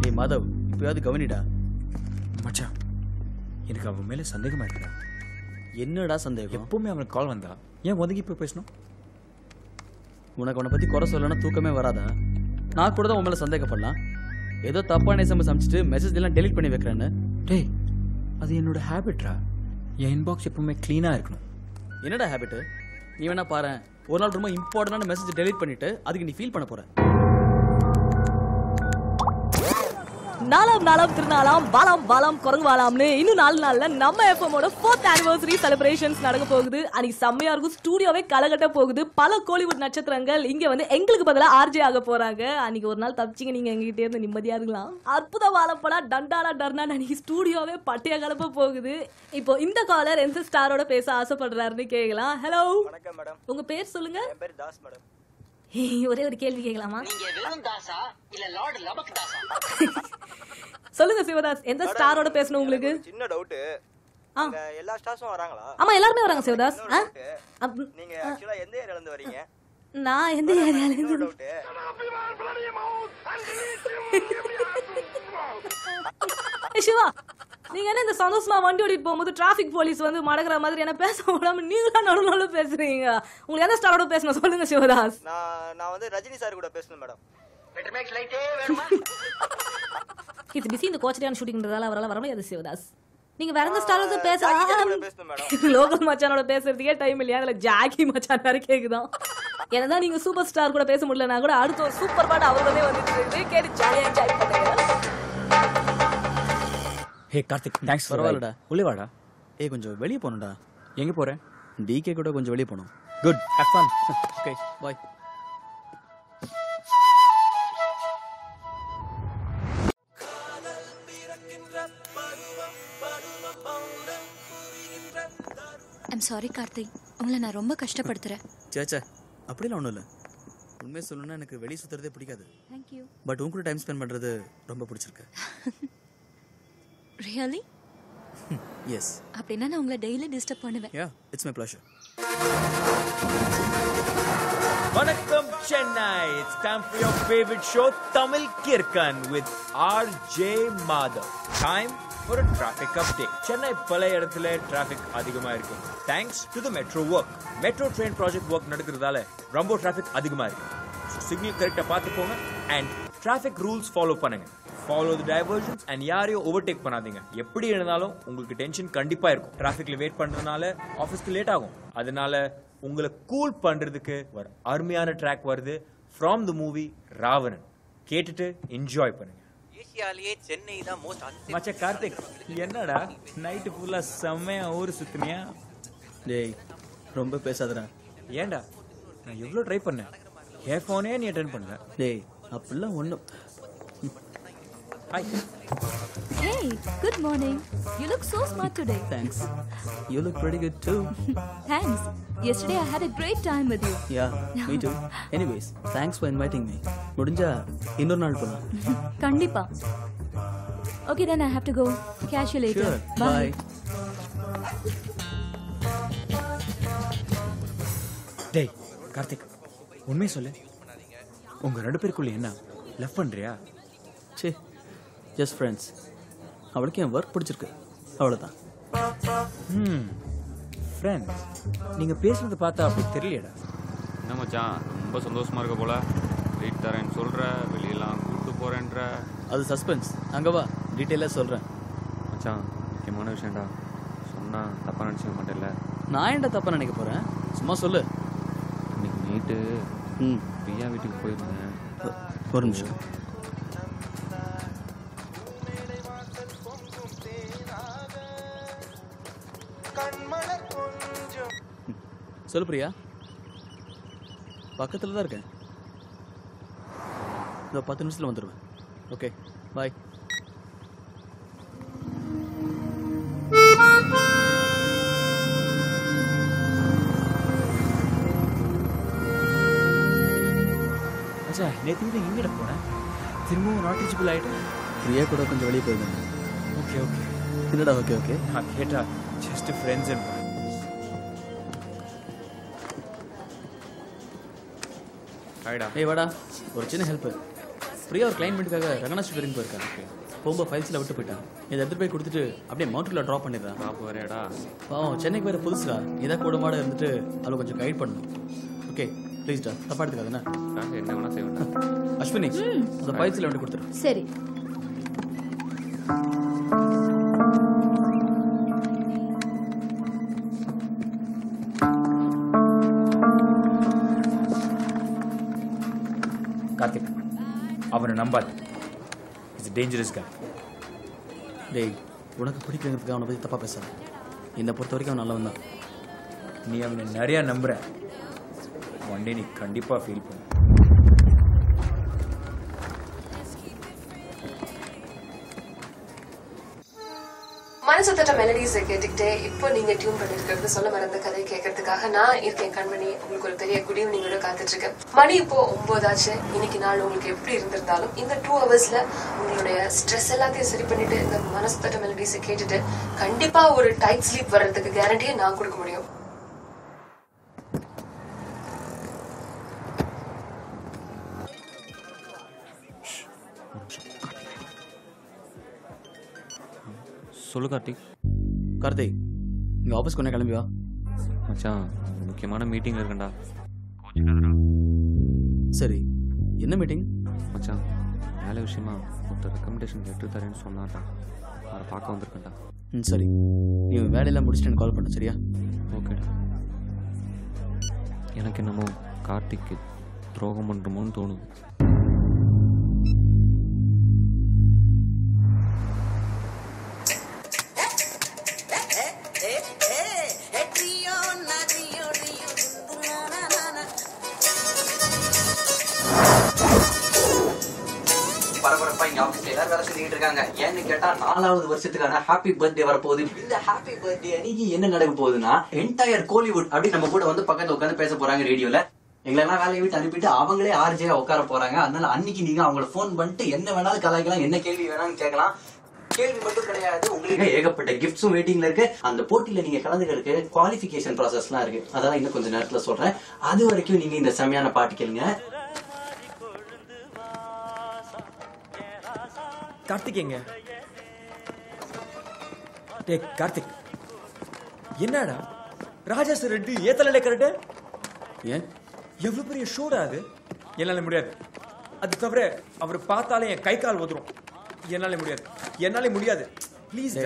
ஏய் மாதவ் இப்போயாவது கவனிடா. மச்சான் எனக்கு அவன் மேலே சந்தேகமாக இருக்குடா. என்னடா சந்தேகம்? எப்பவுமே அவனுக்கு கால் வந்தா ஏன் ஒதுங்கி போய் பேசணும்? உனக்கு அவனை பற்றி குறை சொல்லணும்னா தூக்கமே வராதா? நான் கூட தான் உன் மேலே சந்தேகப்படலாம். ஏதோ தப்பான எஸ்எம்எஸ் அனுப்பிச்சிட்டு மெசேஜ் எல்லாம் டெலிட் பண்ணி வைக்கிறேன்னு. டேய் அது என்னோட ஹேபிட்ரா. என் இன்பாக்ஸ் எப்பவுமே க்ளீனாக இருக்கணும். என்னடா ஹேபிட்டு? நீ வேணா பாரு, ஒரு நாள் ரொம்ப இம்பார்ட்டன்டான மெசேஜ் டெலிட் பண்ணிட்டு அதுக்கு நீ ஃபீல் பண்ண போற. நாலாம் திருநாளாம் பாலாம் பாலாம் குரங்கு வாலாம்னு இன்னும் 4 நாள்ல நம்ம எஃப்எம்மோட 4th anniversary செலிப்ரேஷன்ஸ் நடக்க போகுது. அன்னைக்கு செம்மையா இருக்கும், ஸ்டூடியோவே கலகட்ட போகுது. பல கோலிவுட் நட்சத்திரங்கள் இங்க வந்து எங்களுக்கு பதிலா ஆர்ஜே ஆக போறாங்க. அன்னைக்கு ஒரு நாள் தப்பிச்சிங்க நீங்க எங்ககிட்ட இருந்து நிம்மதியா இருக்கலாம். அற்புத வாழப்படா டண்டானா டர்னா அன்னைக்கு ஸ்டூடியோவே பட்டியா கலப்ப போகுது. இப்போ இந்த காலர் எந்த ஸ்டாரோட பேச ஆசைப்படுறாருன்னு கேட்கலாம். ஹலோ வணக்கம் மேடம், உங்க பேர் சொல்லுங்க. என் பேர் தாஸ் மேடம். ஒரே ஒரு கேள்வி கேட்கலாமா? நீங்க வெறும் தாசா இல்ல லார்ட் லபக் தாசா? சொல்லுங்க சிவதாஸ், எந்த ஸ்டாரோட பேசணும் உங்களுக்கு? சின்ன டவுட். அங்க எல்லா ஸ்டார்ஸும் வராங்களா? ஆமா எல்லாரும் வராங்க சிவதாஸ். நீங்க ஆக்சுவலா எந்த ஏரியால இருந்து வரீங்க? நான் எந்த ஏரியால சிவா நீங்க என்ன இந்த சந்தோஷமா வண்டி ஓடிட்டு போகும்போது டிராபிக் போலீஸ் வந்து மடக்குற மாதிரி என்ன பேச விடாம நீங்களா நடுநடுல பேசுறீங்க? உங்களுக்கு எந்த ஸ்டாரோட பேசணும் சொல்லுங்க சிவதாஸ். நான் வந்து ரஜினி சார் கூட பேசணும் மேடம். இது பிஸி இந்த கோச்சரியான ஷூட்டிங்ன்றதால அவரால் வர முடியாது சிவதாஸ். நீங்க வேற எந்த ஸ்டாரோட பேச லோக்கல் மச்சானோட பேசுறதுக்கே டைம் இல்லையா? அதுல ஜாக்கி மச்சான் வேற கேக்குதான். என்னதான் நீங்க சூப்பர் ஸ்டார் கூட பேச முடியலனா கூட அடுத்த ஒரு சூப்பர் பாட் அவரோடவே வந்துட்டு இருக்கு. கேட்டு ஜாலியா என்ஜாய் பண்ணுங்க. ஹே கார்த்திக், தேங்க்ஸ். பரவாயில்லடா. உள்ளே வாடா. ஏய் கொஞ்சம் வெளியே போகணும்டா. எங்க போற? டிகே கூட கொஞ்சம் வெளியே போகணும். Good, have fun. Okay, bye. I'm sorry Karthik, உங்களை நான் ரொம்ப கஷ்டப்படுத்துறேன். சேச்சே அப்படிலாம் ஒன்றும் இல்லை. உண்மையை சொல்லணும்னா எனக்கு வெளியே சுற்றுறதே பிடிக்காது. தேங்க்யூ. பட் உங்க கூட டைம் ஸ்பெண்ட் பண்ணுறது ரொம்ப பிடிச்சிருக்கு. ரியலி? எஸ். அப்படின்னா நான் உங்களை டெய்லி டிஸ்டர்ப் பண்ணுவேன். யா, இட்ஸ் மை ப்ளஷர். வணக்கம் Chennai. It's time for your favorite show Tamil Kirkan with RJ Madhav. Time for a traffic update. Chennai பல இடத்துல traffic அதிகமா இருக்கு. Thanks to the metro work. Metro train project work நடக்கிறதால ரொம்ப traffic அதிகமா இருக்கு. Signal கரெக்டா பார்த்து போங்க and traffic rules follow பண்ணுங்க. Follow the diversions and யாரையும் ஓவர்டேக் பண்ணாதீங்க. எப்படி இருந்தாலும் உங்களுக்கு டென்ஷன் கண்டிப்பா இருக்கும். டிராஃபிக்ல வெயிட் பண்றதுனால ஆபீஸ்க்கு லேட் ஆகும். அதனால உங்களை கூல் பண்றதுக்கு ஒரு அருமையான ட்ராக் வருது from the movie ராவணன். கேட்டுட்டு என்ஜாய் பண்ணுங்க. ஏசியாலயே சென்னை தான் மோஸ்ட் மச்ச கார்த்திக், என்னடா நைட் ஃபுல்லா செம்மையா ஊர் சுத்தினியா? டேய் ரொம்ப பேசாதடா. ஏன்டா நான் எவ்வளவு ட்ரை பண்ணேன், என் போனே நீ அட்டெண்ட் பண்ணல. டேய் அப்படிலாம் ஒண்ணும். Hi. Hey, good morning. You look so smart today. Thanks. You look pretty good too. Thanks. Yesterday I had a great time with you. Yeah, me too. Anyways, thanks for inviting me. முடிஞ்சா இன்னொரு நாள் போலாம். கண்டிப்பா. Okay, then I have to go. Catch you later. Sure. Bye. டேய் கார்த்திக், உண்மையை சொல்லு, உங்க ரெண்டு பேருக்குள்ள என்ன லவ் பண்றியா? சே, ஜஸ்ட் ஃப்ரெண்ட்ஸ். அவளுக்கு என் ஒர்க் பிடிச்சிருக்கு, அவ்வளோதான். ஃப்ரெண்ட்ஸ், நீங்க பேசுறது பார்த்தா அப்படி தெரியலடா. என்ன மச்சான் ரொம்ப சந்தோஷமா இருக்க போல? ட்ரீட் தரேன்னு சொல்ற, வெளியெல்லாம் கூப்பிட்டு போறேன்ற. அது சஸ்பென்ஸ். அங்கே வா, டீட்டெயிலாக சொல்கிறேன். மச்சான் முக்கியமான விஷயம்டா, சொன்னா தப்பா நினச்சிக்க மாட்டேன்ல? நான் ஏன்டா தப்பா நினைக்க போகிறேன், சும்மா சொல்லு. இன்னைக்கு நைட்டு பிரியா வீட்டுக்கு போயிருந்தேன். ஒரு நிமிஷம். சொல்லு பிரியா. பக்கத்தில் தான் இருக்கேன். இந்த 10 நிமிஷத்தில் வந்துடுவேன். ஓகே, பாய். மச்சா, நேற்று எங்கட போனேன், திரும்பவும் நாட் ரீச்சபிள் ஆகிட்டேன். பிரியா கூட கொஞ்சம் வெளியே போயிருந்தேன். Okay okay. என்னடா ஓகே ஓகே? நான் கேட்டா ஜஸ்ட் ஃப்ரெண்ட்ஸ் அண்ட் ஏய் வாடா, ஒரு சின்ன ஹெல்ப். பிரியா ஒரு கிளைண்ட் மீட்டுக்காக ரங்கநாத் ஸ்ட்ரீட் வரைக்கும் போயிருக்காங்க. போகும்போது ஃபைல்ஸில் விட்டு போயிட்டான். இதை எடுத்துகிட்டு போய் கொடுத்துட்டு அப்படியே மவுண்ட்ல ட்ராப் பண்ணிடுறான். ட்ராப் வரேடா. சென்னைக்கு வேறு புதுசுடா, இதாக கூட மாட இருந்துட்டு அவளை கொஞ்சம் கைட் பண்ணணும். ஓகே ப்ளீஸ்டா, தப்பா எடுத்துக்காதுண்ணா. என்ன வேணா செய்வேன். அஸ்வினி, அந்த ஃபைல்ஸில் விட்டு கொடுத்துரு. சரி. கார்த்திக், அவனை நம்பாது. இட்ஸ் டேஞ்சரஸ் கை. டேய், உனக்கு பிடிக்கிறதுக்கு அவனை பற்றி தப்பாக பேசாத. என்னை பொறுத்த வரைக்கும் அவன் நல்லவன் தான். நீ அவனை நிறையா நம்புற. ஒன் டே நீ கண்டிப்பாக ஃபீல் பண்ண. மனசுத்தட்ட மெலடிஸை கேட்டுக்கிட்டே இப்போ நீங்க டியூன் பண்ணிருக்கிறது சொல்ல மறந்த கதை கேட்கறதுக்காக நான் இருக்கேன் கண்மணி. உங்களுக்கு ஒரு பெரிய குட் ஈவினிங்கோட காத்துட்டு இருக்கேன். மணி இப்போ 9 ஆச்சு. இன்னைக்கு நாள் உங்களுக்கு எப்படி இருந்திருந்தாலும் இந்த 2 ஹவர்ஸ்ல உங்களுடைய ஸ்ட்ரெஸ் எல்லாத்தையும் சரி பண்ணிட்டு இந்த மனசுத்தட்ட மெலடிஸை கேட்டுட்டு கண்டிப்பா ஒரு டைட் ஸ்லீப் வர்றதுக்கு கேரண்டியை நான் கொடுக்க முடியும். சொல்லு கார்த்திக். கார்த்திக் இங்கே ஆஃபீஸ் கொண்டே கிளம்பி வா. மச்சான் முக்கியமான மீட்டிங்கில் இருக்கேன்டா. சரி என்ன மீட்டிங்? மச்சான் வேலை விஷயமா ஒருத்தர் ரெக்கமெண்டேஷன் லெட்டர் தரேன்னு சொன்னாட்டா, அவரை பார்க்க வந்திருக்கேன்டா. சரி நீ வேலையெல்லாம் முடிச்சுட்டு எனக்கு கால் பண்ண சரியா? ஓகேடா. எனக்கு என்னமோ கார்த்திக்கு துரோகம் பண்ணுறோமோன்னு தோணுது. பரபரப்பா இங்க ஆபீஸ்ல எல்லாரும் வேலை செஞ்சுட்டு இருக்காங்க. ஏன்னு கேட்டா 4வது வருஷத்துக்கான ஹாப்பி பர்த்டே வரப்போகுது. இந்த ஹாப்பி பர்த்டே அன்னைக்கு என்ன நடக்க போகுதுன்னா என்டையர் கோலிவுட் அப்படி நம்ம கூட வந்து பக்கத்துல உட்காந்து பேச போறாங்க ரேடியோல. எங்களெல்லாம் வேலையை விட்டு அனுப்பிட்டு அவங்களே ஆர்ஜே உட்கார போறாங்க. அதனால அன்னைக்கு நீங்க அவங்கள போன் பண்ணிட்டு என்ன வேணாலும் கலாய்க்கலாம், என்ன கேள்வி வேணாலும் கேட்கலாம். கேள்வி மட்டும் கிடையாது, உங்களுக்கு ஏகப்பட்ட கிஃப்ட்ஸும் வெயிட்டிங்ல இருக்கு. அந்த போட்டியில நீங்க கலந்துக்கிறதுக்கு குவாலிஃபிகேஷன் ப்ராசஸ்லாம் இருக்கு. அதெல்லாம் இன்னும் கொஞ்சம் நேரத்துல சொல்றேன். அது வரைக்கும் நீங்க இந்த செமையான பாட்டு கேளுங்க. கார்த்திக் எங்க? டே கார்த்திக், என்னடா ராஜா சார் ரெட்டு ஏத்தல கரெக்டு? ஏன் எவ்வளவு பெரிய ஷோடா அது? என்னால முடியாது. அது தவிர அவர் பார்த்தாலே என் கை கால் உதறும். என்னால முடியாது. ப்ளீஸ்.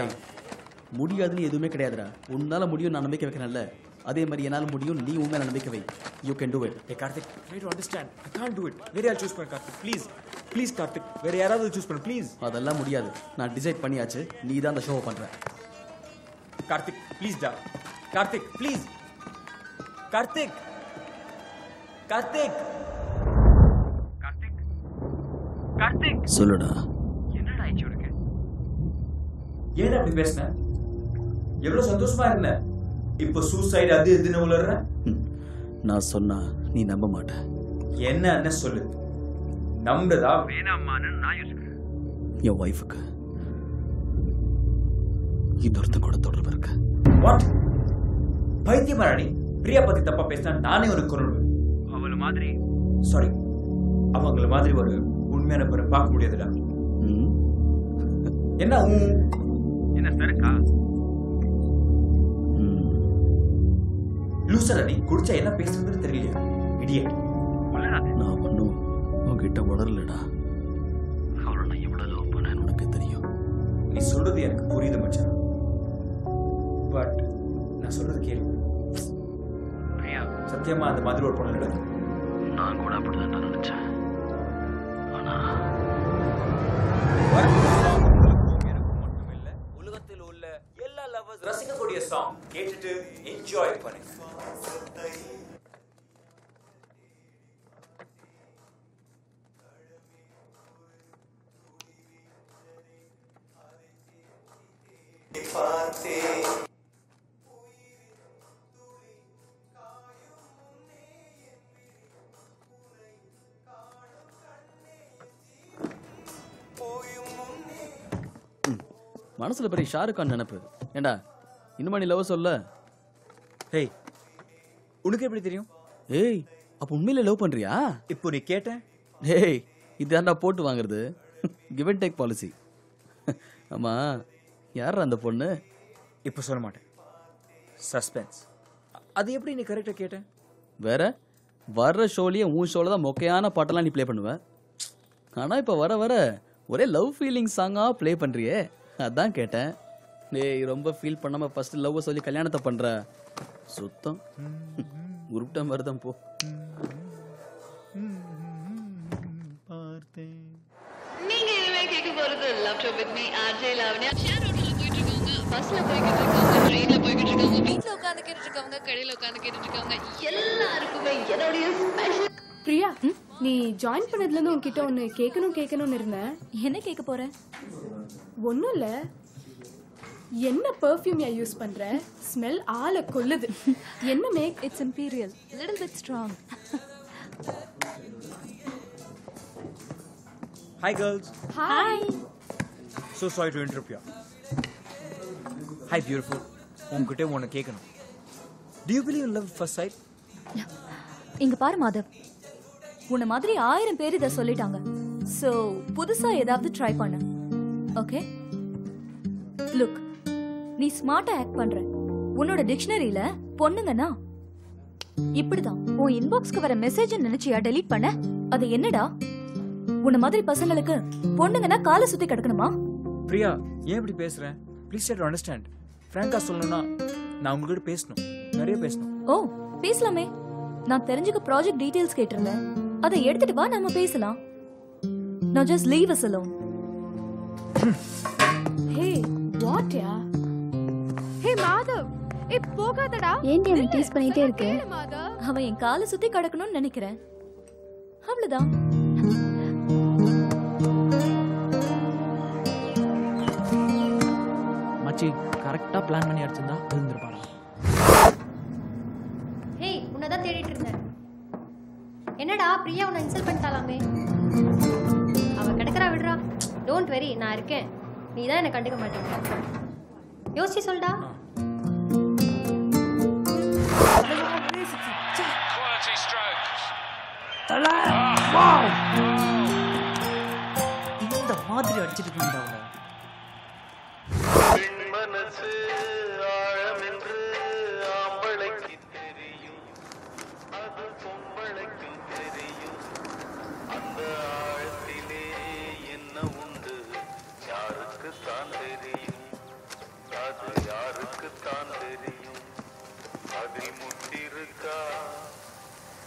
முடியாதுன்னு எதுவுமே கிடையாதுடா. உன்னால முடியும் நான் நம்பிக்கை வைக்கிறேன்ல, அதே மாதிரி என்னால முடியும் நீ உண்மையில நம்பிக்கை வை. You can do it. Hey Karthik, try to understand. I can't do it. வேற யாராவது சூஸ் பண்ணு கார்த்திக், ப்ளீஸ். ப்ளீஸ் கார்த்திக், வேற யாராவது சூஸ் பண்ணு ப்ளீஸ். அதெல்லாம் முடியாது. நான் டிசைட் பண்ணியாச்சு. நீ தான் அந்த ஷோவை பண்ற. கார்த்திக் ப்ளீஸ் டா. கார்த்திக் ப்ளீஸ். கார்த்திக். கார்த்திக். கார்த்திக். கார்த்திக். சொல்லுடா. என்னடா ஆயிச்சு உனக்கு? ஏன் அப்படி பேசுன? எவ்வளவு சந்தோஷமா இருந்த, இப்போ சூசைட் அது இதுன்னு உளறற. நான் சொன்னா நீ நம்ப மாட்ட. என்ன சொல்லு, நம்புறதா வேணாமான்னு நான் யோசிக்கிறேன். என் ஒய்ஃபுக்கு இன்னொருத்த கூட தொடர்பு இருக்கு. வாட்? பைத்தியமாராணி, பிரியா பத்தி தப்பா பேசினா நானே ஒரு குரல். அவள மாதிரி சாரி, அவங்கள மாதிரி ஒரு உண்மையான பேரை பார்க்க முடியாதுடா. என்ன சரக்கா? லூசரா நீ, குடிச்சா என்ன பேசுறதுன்னு தெரியலையா? இடியட். நான் ஒன்னும் உன்கிட்ட உணரலடா. அவளை நான் எவ்வளவு லவ் பண்ணேன்னு உனக்கு தெரியும். நீ சொல்றது எனக்கு புரியுது மச்சான். பட் நான் சொல்றது கேளு. பிரியா சத்தியமா அந்த மாதிரி ஒரு பொண்ணு இல்ல. நான் கூட அப்படிதான் நினைச்சேன். ஆனா உலகத்தில் உள்ள எல்லா லவர்ஸ் ரசிக்கக்கூடிய சாங் கேட்டுட்டு என்ஜாய் பண்ணுங்க. மனசுல பெரிய ஷாருக் கான் நினைப்பு. ஏண்டா இன்னுமா நீ லவ் சொல்ல? ஹேய், உனக்கு எப்படி தெரியும்? ஏய், அப்ப உண்மையில லவ் பண்றியா? இப்போ நீ கேட்ட. ஏய், இதாண்டா போட்டு வாங்குறது. Give and take policy. ஆமா, யார் அந்த பொண்ணு? இப்போ சொல்ல மாட்டேன். சஸ்பென்ஸ். அது எப்படி நீ கரெக்டா கேட்ட? வேற வர்ற ஷோலயே உன் ஷோல தான் மொக்கையான பாட்டெல்லாம் நீ ப்ளே பண்ணுவ. ஆனா இப்ப வர வர ஒரே லவ் ஃபீலிங் சாங்கா ப்ளே பண்றியே, அதான் கேட்டேன். டேய், ரொம்ப ஃபீல் பண்ணாம ஃபர்ஸ்ட் லவ் சொல்லி கல்யாணத்தை பண்ற. சுத்தம் உருப்பிட்ட மாதிரி தான் போ. நீங்க இதுவே கேட்க போறது laptop with me RJ Lavanya. Share ஆட்டோல போயிட்டு இருக்கவங்க, பஸ்ல போய்கிட்டு இருக்கவங்க, ட்ரெயின்ல போய்கிட்டு இருக்கவங்க, வீட்ல உட்கார்ந்து கேட்டுட்டு இருக்கவங்க, கடையில உட்கார்ந்து கேட்டுட்டு இருக்கவங்க, எல்லாருக்குமே என்னோட ஸ்பெஷல். பிரியா, நீ ஜாயின் பண்ணதுல இருந்து உன்கிட்ட ஒன்னு கேட்கணும்னு இருந்தேன். என்ன கேட்க போற? ஒன்னும் இல்ல, என்ன பெர்ஃப்யூம் யூஸ் பண்ற? ஸ்மெல் ஆள கொல்லுது. என்ன make? It's imperial, little bit strong. Hi girls. Hi. So sorry to interrupt you. Hi beautiful. உன்கிட்ட ஒன்னு கேட்கணும். Do you believe in love at first sight? இங்க பாரு மாதவ், உன்ன மாதிரி 1000 பேர் இத சொல்லிட்டாங்க. சோ புதுசா ஏதாவது ட்ரை பண்ணு. ஓகே? லுக், நீ ஸ்மார்ட்டா ஆக்ட் பண்ற. உன்னோட டிக்ஷனரியில பொண்ணுங்கன்னா இப்படிதான். உன் இன்பாக்ஸ்க்கு வர மெசேஜ் நினைச்சியா டெலீட் பண்ண? அது என்னடா? உன்ன மாதிரி பசங்களுக்கு பொண்ணுங்கன்னா காலை சுத்தி கிடக்கணுமா? பிரியா, ஏன் இப்படி பேசுறேன்? Please try to understand. ஃப்ராங்கா சொல்லணும்னா நான் உங்ககிட்ட பேசணும், நிறைய பேசணும். ஓ, பேசலாமே. நான் தெரிஞ்சுக்க ப்ராஜெக்ட் டீடைல்ஸ் கேட்டிருந்தேன். அதை எடுத்துட்டு வா, நாம பேசலாம். Now just leave us alone. Hey, what ya? Hey Madhav, போகாதடா. ஏன்டி அவன் டீஸ் பண்ணிட்டே இருக்கு? அவன் என் காலை சுத்தி கடக்கணும்னு நினைக்கிறேன். அவ்வளவுதான். மச்சி கரெக்டா பிளான் பண்ணி அடிச்சிருந்தா விழுந்துருப்பாடா. ஹேய், உன்னதான் தேடிட்டு இருந்தேன். என்னடா பிரியா உன்னை இன்சல்ட் பண்ணிட்டாலாமே? அவ கிடக்குறா, விடுறா. டோன்ட் வெரி, நான் இருக்கேன். நீ தான் என்னை கண்டுக்க மாட்டேங்க. யோசிச்சு சொல்டா. இந்த மாதிரி அடிச்சிட்டு இருக்கீங்களா?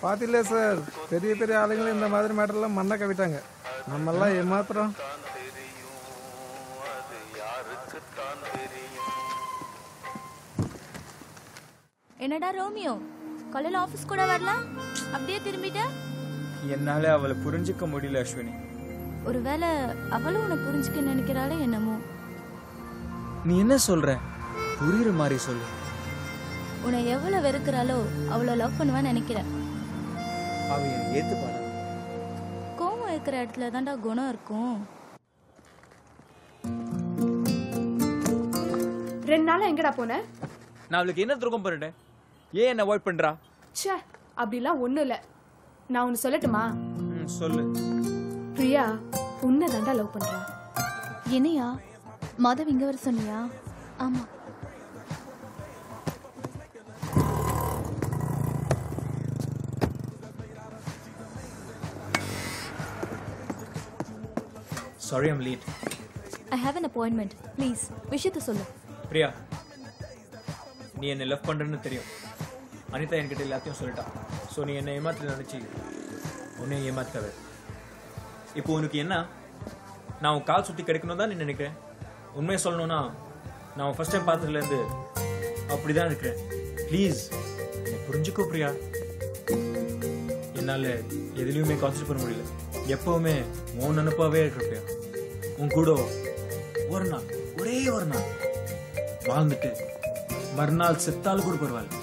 பாத்தில்ல சார், பெரிய பெரிய ஆளுங்களும் இந்த மாதிரி மேட்டர்லாம் மண்ணை கவிட்டாங்க. நம்மெல்லாம் ஏமாத்திரம். என்னடா ரோமியோ, காலையில ஆபீஸ் கூட வரல, அப்படியே திரும்பிட்ட? என்னால அவளை புரிஞ்சுக்க முடியல அஸ்வினி. ஒருவேளை அவளும் உன்னை புரிஞ்சுக்க நினைக்கிறாளே என்னமோ. நீ என்ன சொல்ற? புரியுற மாதிரி சொல்லு. உன்னை எவ்வளவு வெறுக்கிறாளோ அவ்வளவு லவ் பண்ணுவான்னு நினைக்கிறேன். அவ என்ன ஏத்துப்பாளா? கோவம் இருக்கிற இடத்துல தான்டா குணம் இருக்கும். 2 நாளா எங்கடா போன? நான் அவளுக்கு என்ன துரோகம் பண்ணிட்டேன்? ஏன் என்ன அவாய்ட் பண்றா? ச்சே, அப்படிலாம் ஒண்ணும் இல்ல. நான் ஒன்னு சொல்லட்டுமா? சொல்லு. பிரியா உன்னை தாண்டா லவ் பண்றா. என்னையா? மாதவ் இங்க வர சொன்னியா? ஆமா. Sorry, I'm late. I have an appointment. Please, விஷயத்தை சொல்லு. பிரியா, நீ என்ன லவ் பண்றேன்னு தெரியும். அனிதா என்கிட்ட எல்லாத்தையும் சொல்லிட்டா. ஸோ நீ என்ன ஏமாத்த நினைச்சி உன்னை ஏமாத்தாத. இப்போ உனக்கு என்ன? நான் உன் கால் சுற்றி கிடைக்கணும் தான் நீ நினைக்கிறேன். உண்மையை சொல்லணும்னா நான் ஃபர்ஸ்ட் டைம் பார்த்ததுலேருந்து அப்படிதான் இருக்கிறேன். ப்ளீஸ் என்னை புரிஞ்சுக்கோ பிரியா. என்னால் எதுலேயுமே கான்சன்ட்ரேட் பண்ண முடியல. எப்பவுமே உன் நினைப்பாவே இருக்கிற பிரியா. உன் கூட ஒரு நாள், ஒரே ஒரு நாள் வாழ்ந்துட்டு மறுநாள் செத்தாலும் கூட பரவாயில்ல,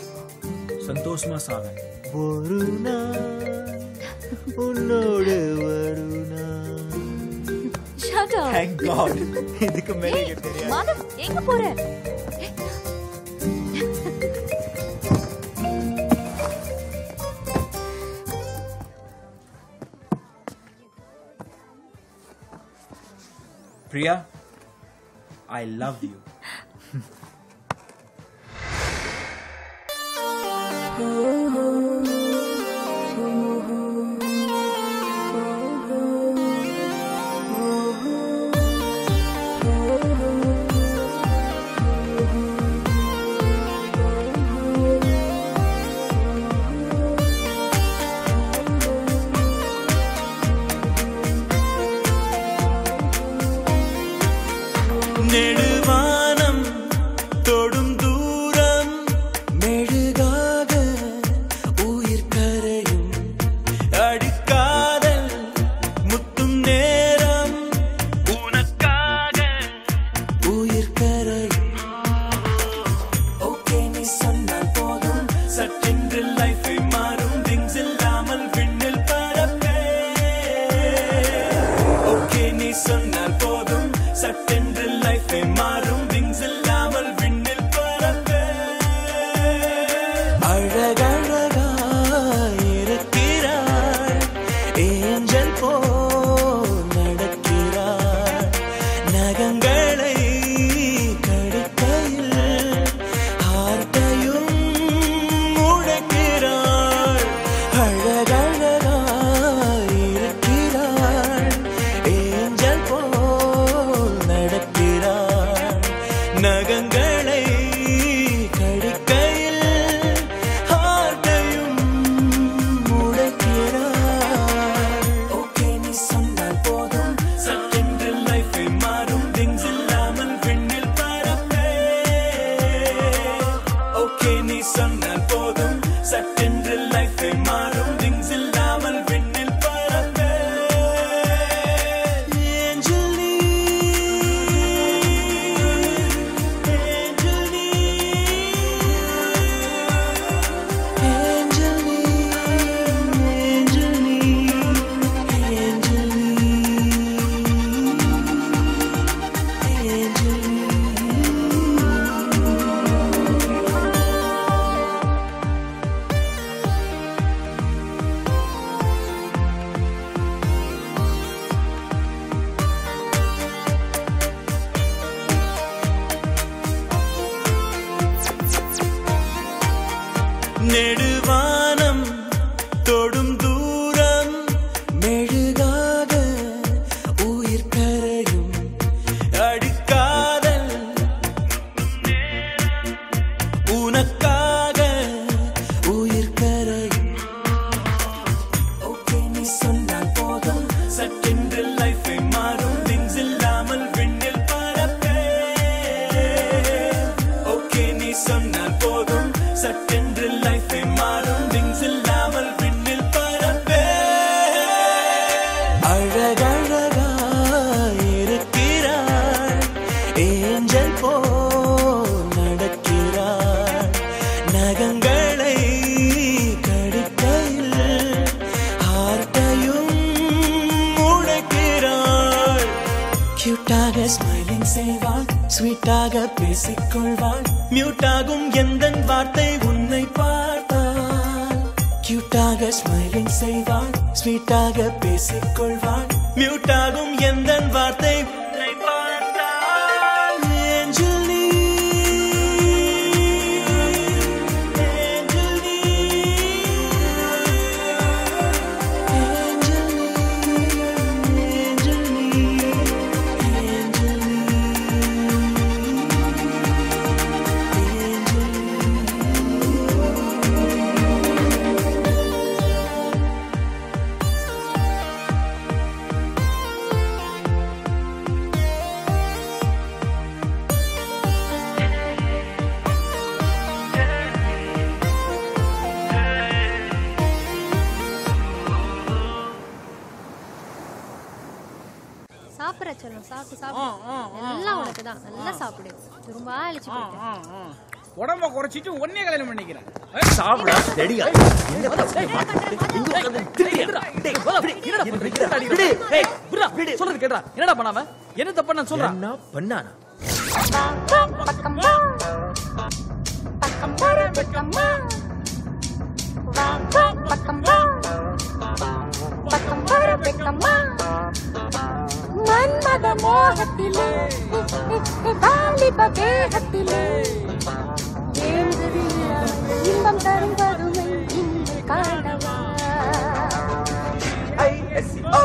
சந்தோஷமா சாவேன். ஒரு நாள் உன்னோடு Varuna. Shut up. Thank God. இதுக்கு மேல எனக்கு தெரியாது. மாதவ், எங்க போற? Priya, I love you. நெடுவானம் தொடும் தூரம் மெழுகாக உயிர் கரையும் அடிக்காதல் முத்தும் நேரம் உனக்காக உயிர் கரையும். ஓகே நீ சொன்னால் போதும், சட்டென்று லைஃபை மாறும், விங்ஸ் இல்லாமல் விண்ணில் பறப்பே. ஓகே நீ சொன்னால் போதும், சட்டென்று லைஃபை மாறும், விங்ஸ் இல்லாமல் விண்ணில் பறப்பே. அழகழகாய் இருக்கிறாய், ஏஞ்சல் போல் நடக்கிறாய், நகங்களை கடிக்கையில் ஓடும் தூரம் மெழுகாக உயிர் கரையும் அடிக்காதல் உனக்காக உயிர் கரையும். ஓகே நீ சொன்னால் போதும் சட்டென்று லைஃபை மாறும் விங்ஸ் இல்லாமல் விண்ணில் பறப்பே. ஓகே நீ சொன்னால் போதும் சட்டென்று லைஃபை மாறும் விங்ஸ் இல்லாமல் விண்ணில் பறப்பே. அழகழகாய் இருக்கிறாள் ஏஞ்சல் போல் நடக்கிறாள் நகங்களை கடிக்கையில் ஹார்ட்டையும் உடைக்கிறாள். கியூட்டாக ஸ்மைலிங் செய்வாள் ஸ்வீட்டாக பேசிக்கொள்வாள் மியூட்டாகும் எந்தன் வார்த்தை உன்னை பார்த்தாள். கியூட்டாக ஸ்மைலிங் செய்வாள் ஸ்வீட்டாக பேசிக்கொள்வாள் மியூட்டாகும் எந்தன் வார்த்தை உன்னை பார்த்தாள். ஏஞ்சல் நீ ஏஞ்சல் நீ ஏஞ்சல் நீ ஏஞ்சல் நீ ஏஞ்சல் நீ. சாப்பிட்ற சொல்லும் சாப்பிட்டு சாப்பிடு எல்லாம் உனக்கு தான் நல்லா சாப்பிடு ரொம்ப அழிச்சு போயிட்டேன் உடம்ப குறைச்சிட்டு ஒன்னே கல்யாணம் பண்ணிக்கிறேன். சாப்பிடா ரெடியா சொல்றது கேட்டா என்னடா பண்ணாம என்ன தப்பா நான் சொல்றேன் என்ன பண்ணானா மன்மத மோகத்திலே வாலிப தேகத்திலே இன்பம் தருவதுமை இன்று காணவா. ISO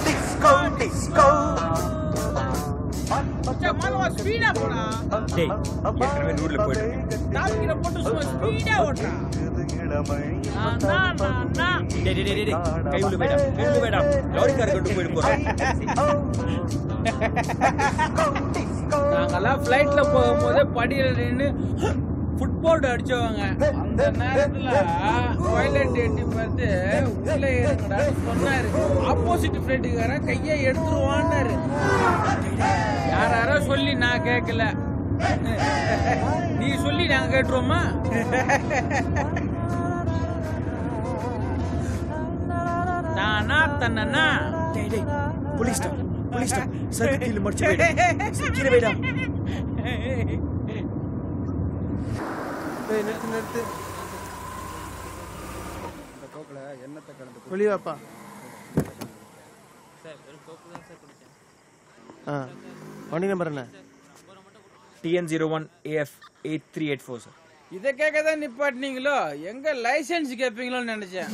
disco disco. Malava speedo போடா. டேய் ஏற்கனவே நூறுல போயிடு டாப் கீழ போட்டு சும்மா ஸ்பீடா ஓடுறா. டேய் டேய் டேய் கை உள்ள வேடா லாரி கார் கொண்டு போயிடு போறோம். நாங்கெல்லாம் ஃளைட்ல போகும்போது படியில நின்னு ஃபுட்பால் அடிச்சவங்க. அந்த நேரத்துல டாய்லெட் எட்டி பார்த்து உள்ள ஏறுங்கடான்னு சொன்னாரு. ஆப்போசிட் ஃப்ளைட்டுக்கார கையை எடுத்துருவான்னாரு. யாராரோ சொல்லி நான் கேட்கல. நீ சொல்லி நாங்க கேட்டுருவோமா? நானா தன்னா டேய் டேய் போலீஸ் சர்க்கு கீழ மடிச்சு போயிடு கீழ போயிடா. டேய் நிறுத்து இந்த கோக்குல எண்ணத்தை கலந்து வெளிய வாப்பா. சார் வெறும் கோக்கு தான் சார் குடிச்சேன். வண்டி நம்பர் என்ன? TN01 AF 8384 sir. இதை கேட்க தான் நிப்பாட்டினீங்களோ? எங்க லைசென்ஸ் கேட்பீங்களோன்னு நினைச்சேன்.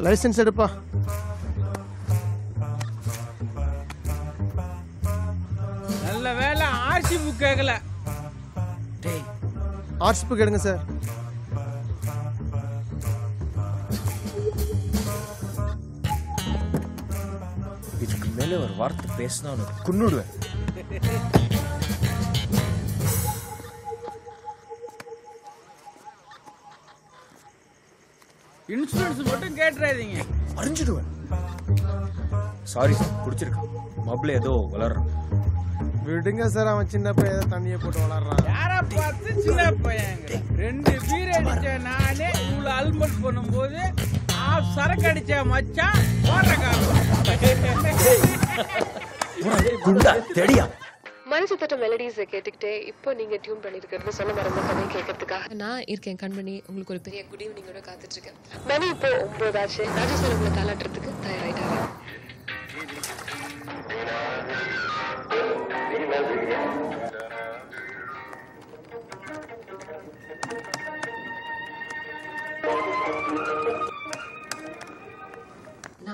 லைசென்ஸ் எடுப்பா. நல்ல வேலை ஆர்சி புக் கேட்கல. டேய் ஆர்சி புக் எடுங்க சார். இதுக்கு மேல ஒரு வார்த்தை பேசினா உனக்கு குன்னுடுவேன். இன்சூரன்ஸ் மட்டும் கேட்டுறாதீங்க, அறிஞ்சிடுவேன். Sorry sir, குடிச்சிருக்கான். மப்ள ஏதோ வளர்றான். விடுங்க சார், அவன் சின்ன பையன் ஏதோ தண்ணியை போட்டு வளர்றான். யாரா பார்த்து சின்ன பையன்? 2 பீர் அடிச்ச நானே இவ்வளவு அல்மட் பண்ணும்போது சரக்கு அடிச்ச மச்சான் போடுற குண்டா தெடியா. மனசு தட்ட மெலடிஸை கேட்டுக்கிட்டே இப்போ நீங்க டியூன் பண்ணிருக்கிறது சொல்ல மறந்த கதை கேட்கறதுக்காக நான் இருக்கேன். கண்மணி உங்களுக்கு ஒரு பெரிய குட் ஈவினிங்கோட காத்துட்டு இருக்கேன். மணி இப்போ 9 ஆச்சு. ராஜேஸ்வரன் உங்களை தாளாட்டுறதுக்கு தயாராயிட்டாரு.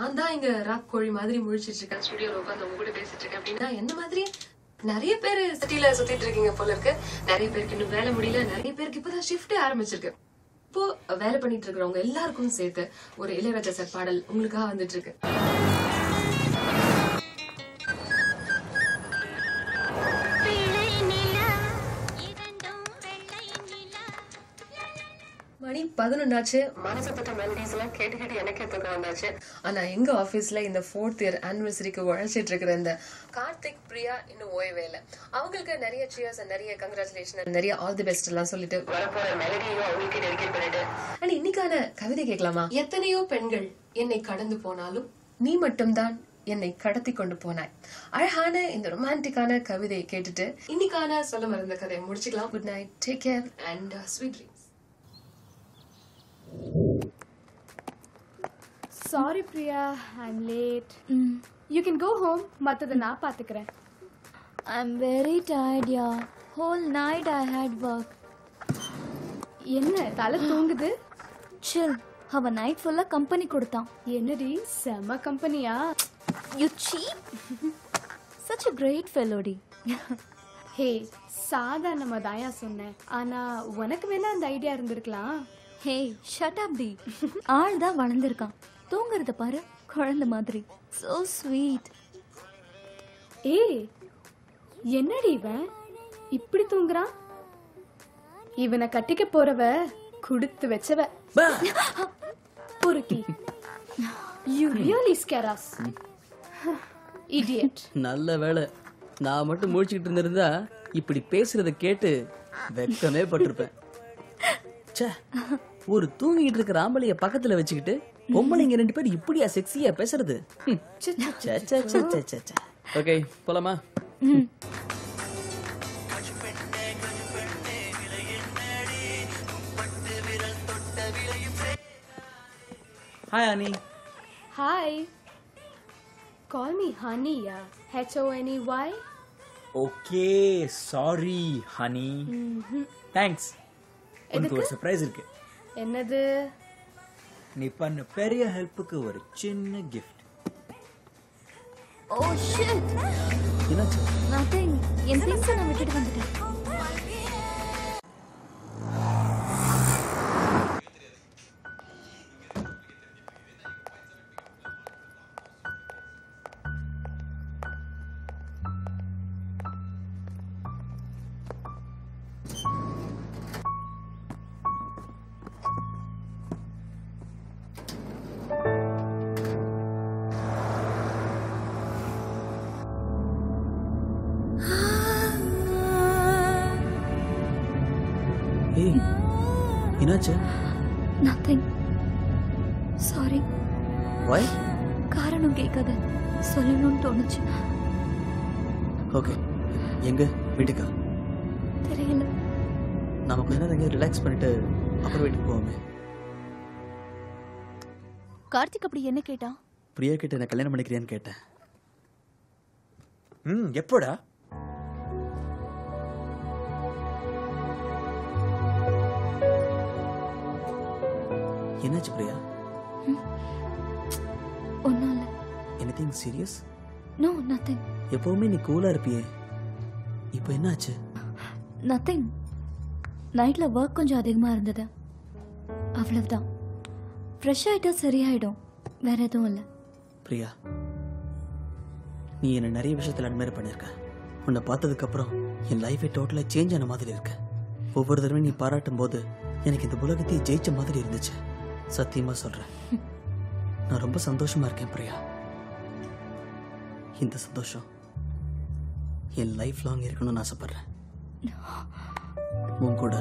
நான் தான் இங்க ராக் கோழி மாதிரி முழிச்சிட்டு இருக்கேன், ஸ்டுடியோல உட்காந்து உங்க கூட பேசிட்டு இருக்கேன் அப்படின்னா என்ன மாதிரி நிறைய பேர் சிட்டில சுத்திட்டு இருக்கீங்க போல இருக்கு. நிறைய பேருக்கு இன்னும் வேலை முடியல, நிறைய பேருக்கு இப்பதான் ஷிஃப்டே ஆரம்பிச்சிருக்கு. இப்போ வேலை பண்ணிட்டு இருக்கிறவங்க எல்லாருக்கும் சேர்த்து ஒரு இளையராஜா சார் பாடல் உங்களுக்காக வந்துட்டு இருக்கு. மணி 11 ஆச்சு. மனசப்பட்ட மெலடிஸ் எல்லாம் கேட்டு கேட்டு எனக்கே தூக்கம் வந்தாச்சு. ஆனா எங்க ஆபீஸ்ல இந்த 4th இயர் ஆனிவர்சரிக்கு உழைச்சிட்டு இருக்கிற இந்த கார்த்திக் பிரியா இன்னும் ஓய்வே இல்லை. அவங்களுக்கு நிறைய சியர்ஸ், நிறைய கங்க்ராச்சுலேஷன், நிறைய ஆல் தி பெஸ்ட் எல்லாம் சொல்லிட்டு வரப்போற மெலடியும் அவங்களுக்கு டெடிகேட் பண்ணிட்டு அண்ட் இன்னைக்கான கவிதை கேட்கலாமா? எத்தனையோ பெண்கள் என்னை கடந்து போனாலும் நீ மட்டும்தான் என்னை கடத்தி கொண்டு போனாய். அழகான இந்த ரொமான்டிக்கான கவிதையை கேட்டுட்டு இன்னைக்கான சொல்ல மறந்த கதையை முடிச்சுக்கலாம். Good night, take care and sweet dreams. Sorry Priya, I'm late. You can go home. மத்தத நான் பாத்துக்கறேன். I'm very tired, yeah. Whole night I had work. என்ன தலை தூங்குது? Chill. அவ நைட் ஃபுல்லா கம்பெனி கொடுத்தான். என்னடி செம கம்பெனியா? You cheap. Such a great fellow டி. ஹே, சாதாரணமா தாயா சொன்னேன். ஆனா உனக்கு வேணா அந்த ஐடியா இருந்திருக்கலாம். ஹே, shut up டி. ஆள் தான் வளர்ந்திருக்கான். தூங்குறத பாரு, குழந்தை மாதிரி. So sweet. ஏய், என்னடி இவன் இப்படி தூங்குறான்? இவனை கட்டிக்க போறவ குடுத்து வச்சவ. பொறுக்கி. You really scare us. Idiot. நல்ல வேளை நான் மட்டும் முழிச்சுக்கிட்டு இருந்திருந்தா இப்படி பேசுறத கேட்டு வெக்கமே பட்டிருப்பேன். ச்சே, ஒரு தூங்கிட்டு இருக்கிற ஆம்பளைய பக்கத்துல வச்சுக்கிட்டு பொம்பளைங்க 2 பேர் இப்படியா செக்ஸியா பேசுறது? ஓகே, போலாமா? Hi honey. Hi. Call me honey, yeah. H-O-N-E-Y. Okay, sorry honey. Thanks. உனக்கு ஒரு சர்ப்ரைஸ் இருக்கு. என்னது? நீ பண்ண பெரிய ஹெல்ப்புக்கு ஒரு சின்ன கிஃப்ட். Oh shit. என்னாச்சு? Nothing. என் things நான் விட்டுட்டு வந்துட்டேன். ஏய், என்னாச்சு? Nothing. Sorry. Why? காரணம் கேட்காத. சொல்லணும்னு தோணுச்சு. ஓகே, எங்க வீட்டுக்கா? தெரியல. நாம கொஞ்ச நேரம் எங்கேயும் ரிலாக்ஸ் பண்ணிட்டு அப்புறம் வீட்டுக்கு போவோமே. கார்த்திக் அப்படி என்ன கேட்டா? பிரியா கிட்ட என்ன கல்யாணம் பண்ணிக்கிறியான்னு கேட்டேன். எப்போடா? என்னாச்சு பிரியா? ஒண்ணும் இல்ல. Anything serious? No, nothing. எப்பவுமே நீ கூலா இருப்பியே, இப்போ என்னாச்சு? நத்திங். நைட்ல ஒர்க் கொஞ்சம் அதிகமா இருந்தது, அவ்வளவுதான். ஃப்ரெஷ் ஆயிட்டா சரியாயிடும், வேற எதுவும் இல்லை. பிரியா, நீ என்ன நிறைய விஷயத்துல அட்மையர் பண்ணியிருக்க. உன்னை பார்த்ததுக்கு அப்புறம் என் லைஃபே டோட்டலா சேஞ்ச் ஆன மாதிரி இருக்கு. ஒவ்வொரு தடவையும் நீ பாராட்டும் போது எனக்கு இந்த உலகத்தையே ஜெயிச்ச மாதிரி இருந்துச்சு. சத்தியமா சொல்றேன், நான் ரொம்ப சந்தோஷமா இருக்கேன் பிரியா. இந்த சந்தோஷம் என் லைஃப் லாங் இருக்கணும்னு ஆசைப்படுறேன். உன் கூட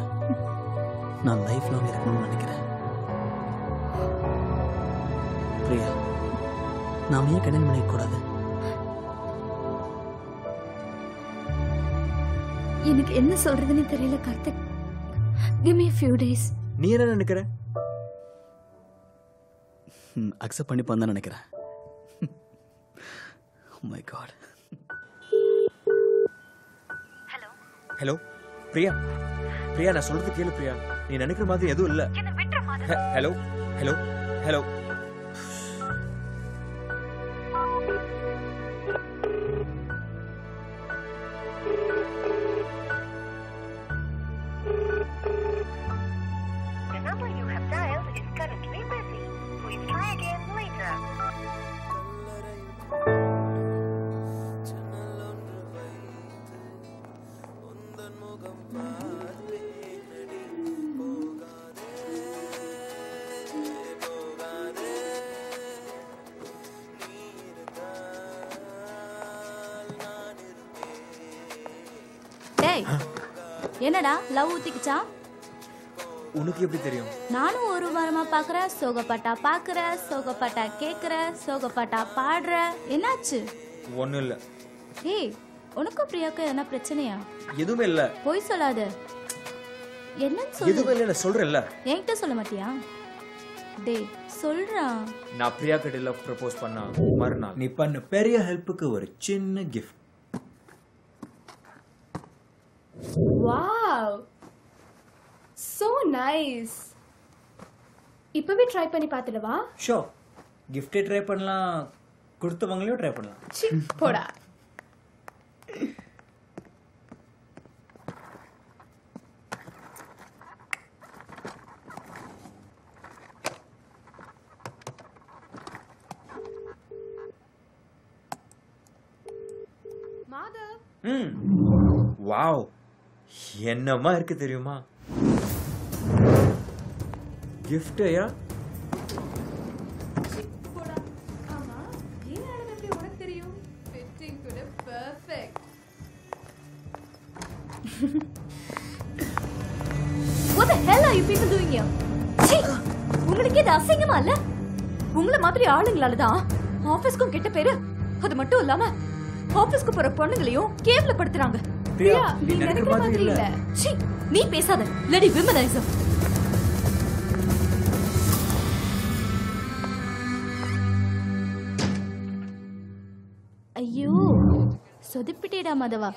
நான் லைஃப் லாங் இருக்கணும்னு நினைக்கிறேன். பிரியா, நாம ஏன் கல்யாணம் பண்ணிக்க கூடாது? எனக்கு என்ன சொல்றதுன்னு தெரியல Karthik. Give me a few days. நீ என்ன நினைக்கிற? அக்செப்ட் பண்ணிப்பான்னு தான் நினைக்கிறேன். Oh my God. Hello Priya. Priya, நான் சொல்றது கேளு பிரியா. நீ நினைக்கிற மாதிரி எதுவும் இல்ல. Hello hello hello. ஏய் என்னடா லவ் ஊத்திக்கிச்சா? உனக்கு எப்படி தெரியும்? நானும் ஒரு வாரமா பாக்குறேன். சோகப்பட்டா பாக்குற, சோகப்பட்டா கேக்குற, சோகப்பட்டா பாடுற. என்னாச்சு? ஒண்ணும் இல்ல. ஏய் உனக்கும் பிரியாவுக்கும் என்ன பிரச்சனையா? எதுவுமே இல்ல. போய் சொல்லாத. என்னன்னு சொல்லு. எதுவுமே இல்ல, நான் சொல்றேன்ல. என்கிட்ட சொல்ல மாட்டியா? டேய் சொல்றா. நான் பிரியா கிட்ட லவ் ப்ரப்போஸ் பண்ணா மறுநாள் நீ பண்ண பெரிய ஹெல்ப்புக்கு ஒரு சின்ன கிஃப்ட். Wow so nice. இப்பவே ட்ரை பண்ணி பார்த்துடவா? ஷோ கிஃப்டே ட்ரை பண்ணலாம், கொடுத்தவங்களையும் ட்ரை பண்ணலாம். சி போடா. மாதவ். வாவ் என்னமா இருக்கு தெரியுமா? gift ya? போடா. ஆமா ஏன் ஆளு எப்படி உனக்கு தெரியும்? ஃபிட்டிங் கூட perfect. What the hell are you people doing here? சீ உங்களுக்கு இது அசிங்கமா இல்ல? உங்கள மாதிரி ஆளுங்களால தான் ஆபீஸ்க்கும் கெட்ட பேரு. அது மட்டும் இல்லாம ஆபீஸ்க்கு போற பொண்ணுங்களையும் கேவலப்படுத்துறாங்க. பிரியா நீ நினைக்கிற மாதிரி இல்ல. சீ நீ பேசாத. Lady womaniser. ஐயோ சொதுப்பிட்டேடா மதவா.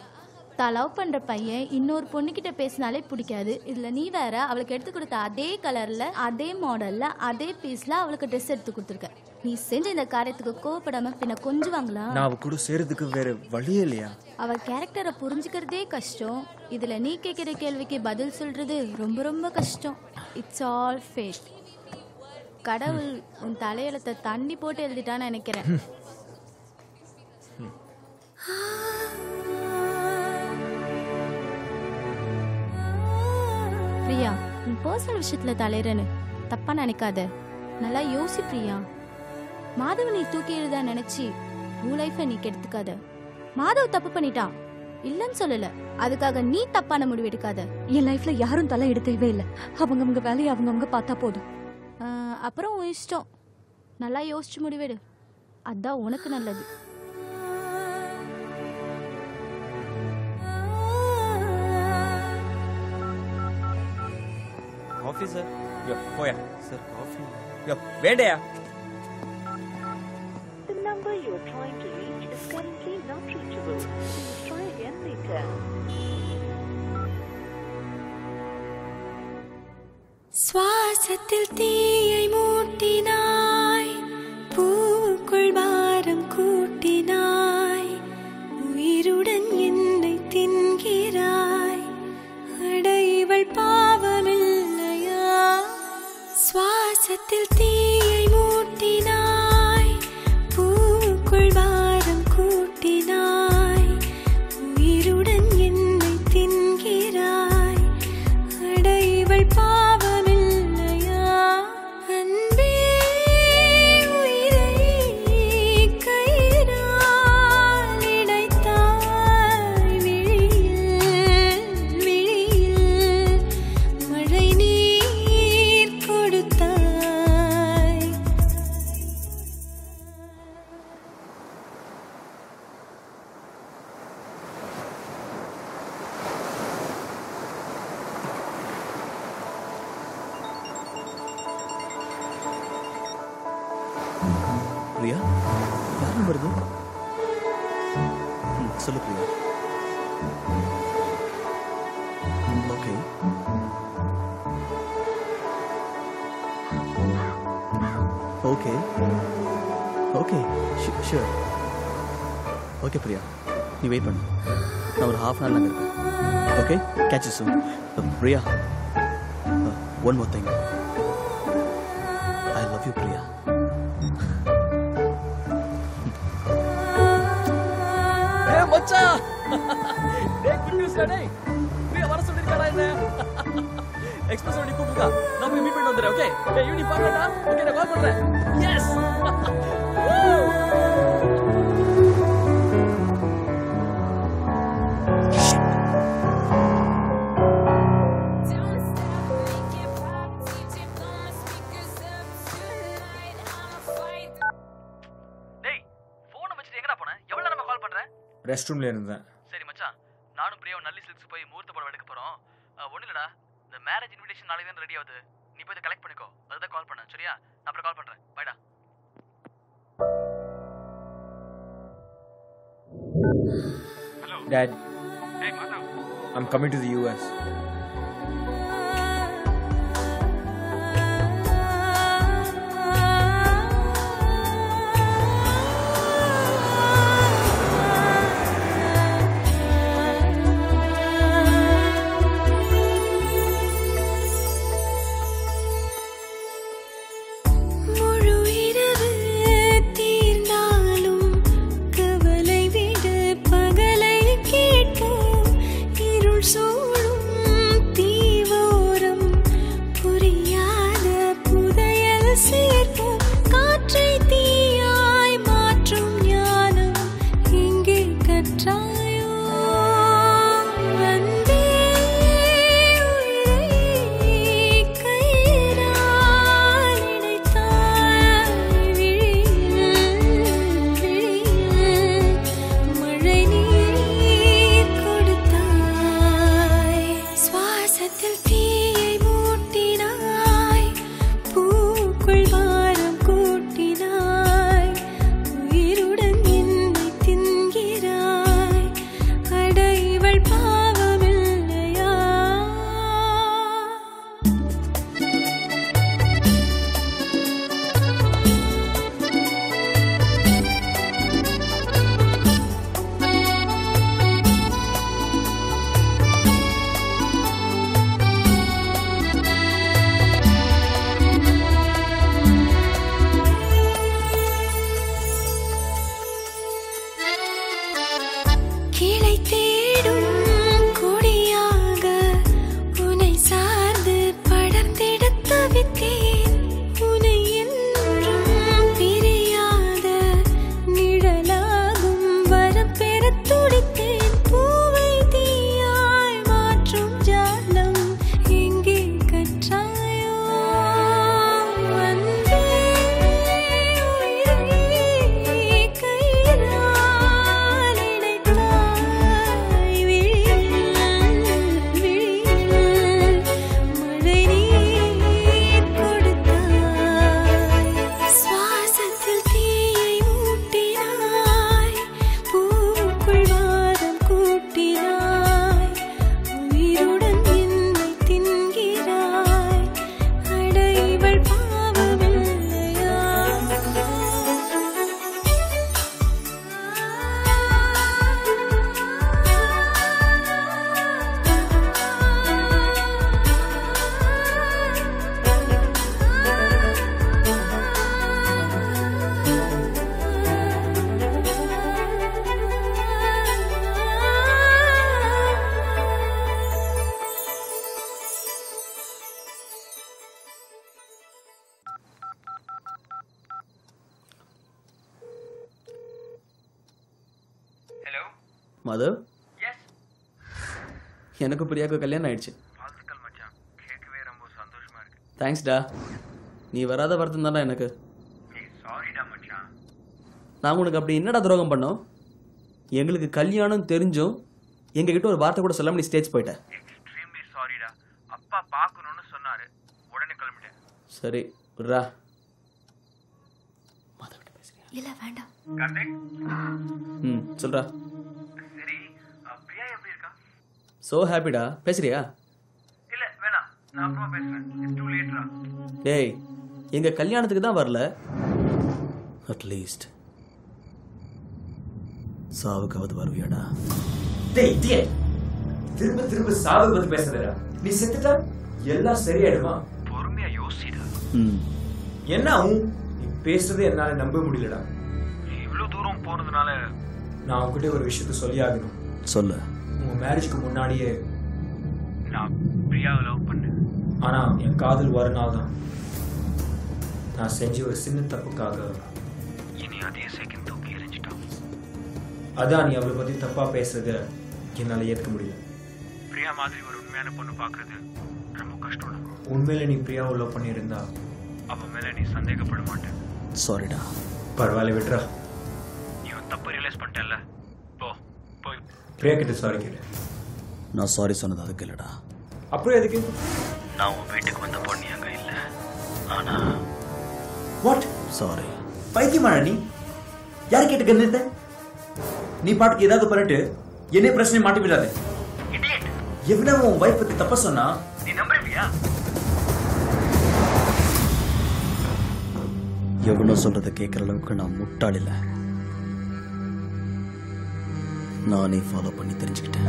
லவ் பண்ற பையன் இன்னொரு பொண்ணுகிட்ட பேசினாலே பிடிக்காது. இதுல நீ வேற அவளுக்கு எடுத்து கொடுத்த அதே கலர்ல அதே மாடல்ல அதே பீஸ்ல அவளுக்கு ட்ரெஸ் எடுத்து கொடுத்துருக்க. நீ செஞ்ச இந்த காரியத்துக்கு கோவப்படாம பின்ன கொஞ்சம் வாங்கலாம். நான் அவ கூட சேர்றதுக்கு வேற வழியே இல்லையா? அவ கேரக்டரை புரிஞ்சுக்கிறதே கஷ்டம். இதுல நீ கேட்கிற கேள்விக்கு பதில் சொல்றது ரொம்ப ரொம்ப கஷ்டம். It's all fate. கடவுள் உன் தலையெழுத்தை தண்ணி போட்டு எழுதிட்டான்னு நினைக்கிறேன். பிரியா உன் பர்சனல் விஷயத்துல தலைறன்னு தப்பா நினைக்காத. நல்லா யோசி பிரியா. மாதவ நீ தூக்கி எழுத நினைச்சு உன் லைஃபை நீ கெடுத்துக்காத. மாதவ் தப்பு பண்ணிட்டான் இல்லன்னு சொல்லல, அதுக்காக நீ தப்பான முடிவு எடுக்காத. என் லைஃப்ல யாரும் தலை எடுத்தவே இல்லை. அவங்க வேலையை அவங்க பார்த்தா போதும். அப்புறம் உன் இஷ்டம். நல்லா யோசிச்சு முடிவெடு, அதான் உனக்கு நல்லது. Coffee sir. யோ போயா சார் காஃபி. யோ வேண்டயா. The number you are trying to reach is currently not reachable. Please try again later. சுவாசத்தில் தீயை மூட்டினாய், பூவுக்குள் பாரம் கூட்டினாய், உயிருடன் என்னை தின்கிறாய். அடைவள் பாவமில்லையா? சுவாசத்தில் தீயை மூட்டினாய், பூவுக்குள் பாரம் கூட்டினாய், உயிருடன் என்னை தின்கிறாய். அடைவள் பாவமில்லையா? அன்பே உயிரை கயிறால் இணைத்தாய். விழியில் விழியில் மழை நீர் கொடுத்தாய். பிரியா யாரும் வருது? சொல்லு Priya. Okay okay okay sure. Okay Priya நீ வெயிட் பண்ணு, நான் ஒரு ஹாஃப் அன் ஹவர் இருப்பேன். Okay catch you soon. Priya one more thing, I love you Priya. மச்சான் டேய் குட் நியூஸ் டேய். பிரியா வர சொல்லிருக்காடா என்ன? எக்ஸ்பிரஸ் வண்டி கூப்பிடுடா, நான் போய் மீட் பண்ணி வந்துறேன். ஓகே டேய் யூனி பாருடா. ஓகே நான் கால் பண்றேன். எஸ் ரெஸ்ட் ரூம்ல இருந்தேன். சரி மச்சான், நானும் பிரியாவும் நல்லி சில்க்ஸ் போய் முகூர்த்த படம் எடுக்க போறோம். ஒண்ணு இல்லடா, இந்த மேரேஜ் இன்விடேஷன் நாளைக்கு தான் ரெடி ஆகுது. நீ போய் கலெக்ட் பண்ணிக்கோ. அதுதான் கால் பண்ணேன். சரியா? நான் அப்புறம் கால் பண்றேன். பைடா. Dad, I'm coming to the US. Madhav, எனக்கு பிரியாவுக்கு கல்யாணம் ஆயிடுச்சு. தேங்க்ஸ்டா. நீ வராத வருத்தம் தானே எனக்கு. நான் உனக்கு அப்படி என்னடா துரோகம் பண்ணோம்? எங்களுக்கு கல்யாணம் தெரிஞ்சும் எங்ககிட்ட ஒரு வார்த்தை கூட சொல்லாம நீ ஸ்டேஜ் போயிட்ட. அப்பா பார்க்கணும்னு சொன்னாரு, உடனே கிளம்பிட்டேன். சரி விட்றா. இல்ல வேண்டாம். சொல்றா. சரி, பிரியா எப்படி இருக்கா? சோ ஹாப்பிடா. பேசுறியா? இல்ல வேணாம், நான் அப்புறமா பேசுறேன். இட்ஸ் டூ லேட்ரா. டேய், எங்க கல்யாணத்துக்கு தான் வரல. அட்லீஸ்ட் சாவுக்காவது வருவியாடா? டேய் இடியட், திரும்ப திரும்ப சாவு பத்தி பேசுறடா. நீ செத்துட்டா எல்லாம் சரியாயிடுமா? பொறுமையா யோசிடா. என்ன நீ பேசுறது என்னால நம்ப முடியலடா. இவ்வளவு தூரம் போனதுனால நான் உன்கிட்ட ஒரு விஷயத்த சொல்லி ஆகணும். சொல்லு. உங்க மேரேஜ்க்கு முன்னாடியே நான் பிரியாவை லவ் பண்ணேன். ஆனா என் காதல் ஒரு நாள் தான். நான் செஞ்ச ஒரு சின்ன தப்புக்காக இனி அதே செகண்ட் தூக்கி எரிஞ்சிட்டான். அதான் நீ அவளை பத்தி தப்பா பேசுறத என்னால ஏற்க முடியல. பிரியா மாதிரி ஒரு உண்மையான பொண்ணு பாக்குறது ரொம்ப கஷ்டம். உண்மையில நீ பிரியாவை லவ் பண்ணியிருந்தா அவன் மேல நீ சந்தேகப்பட மாட்டேன். சாரிடா. பரவாயில்ல விட்றா. நீ தப்பு ரியலைஸ் பண்ணிட்டல. போ பிரியா கிட்ட சாரி கேளு. நான் சாரி சொன்னது அதுக்கு இல்லடா. அப்புறம் எதுக்கு? நான் உன் வீட்டுக்கு வந்த பொண்ணு அங்க இல்ல. ஆனா வாட்? சாரி. பைத்தியமாடா நீ? யார் கேட்டு கண்ணிட்ட? நீ பாட்டுக்கு ஏதாவது பண்ணிட்டு என்னே பிரச்சனை மாட்டி விடாத. எவனா உன் வைஃப் பத்தி தப்பா சொன்னா நீ நம்புறியா? எவனோ சொல்றதை கேட்கற அளவுக்கு நான் முட்டாள் இல்ல. நானே ஃபாலோ பண்ணி தெரிஞ்சுக்கிட்டேன்.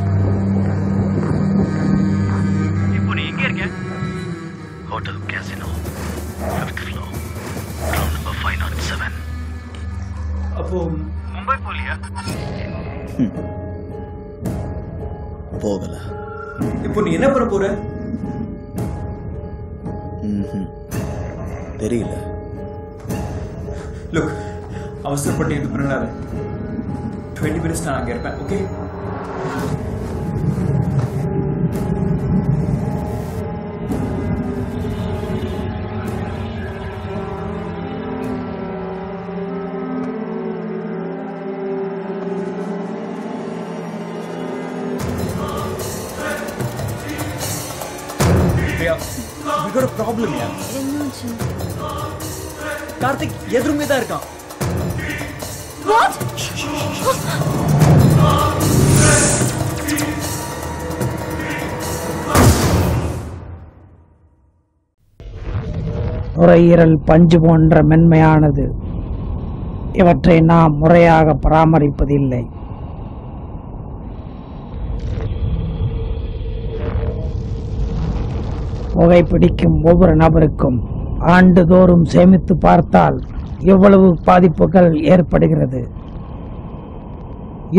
இப்போ நீ எங்க இருக்க? Hotel casino 5th floor room number 507. அப்போ மும்பை போலியா? போகல. இப்போ நீ என்ன பண்ண போற? தெரியல. லுக், அவசரப்பட்டு இது பண்ணாத. 20 minutes நான் அங்க இருப்பேன். Okay? We got a problem here. Karthik எதிருமே தான் இருக்கான். What? நுரையீரல் பஞ்சு போன்ற மென்மையானது. இவற்றை நாம் முறையாக பராமரிப்பதில்லை. புகைப்பிடிக்கும் ஒவ்வொரு நபருக்கும் ஆண்டுதோறும் சேமித்து பார்த்தால் எவ்வளவு பாதிப்புகள் ஏற்படுகிறது.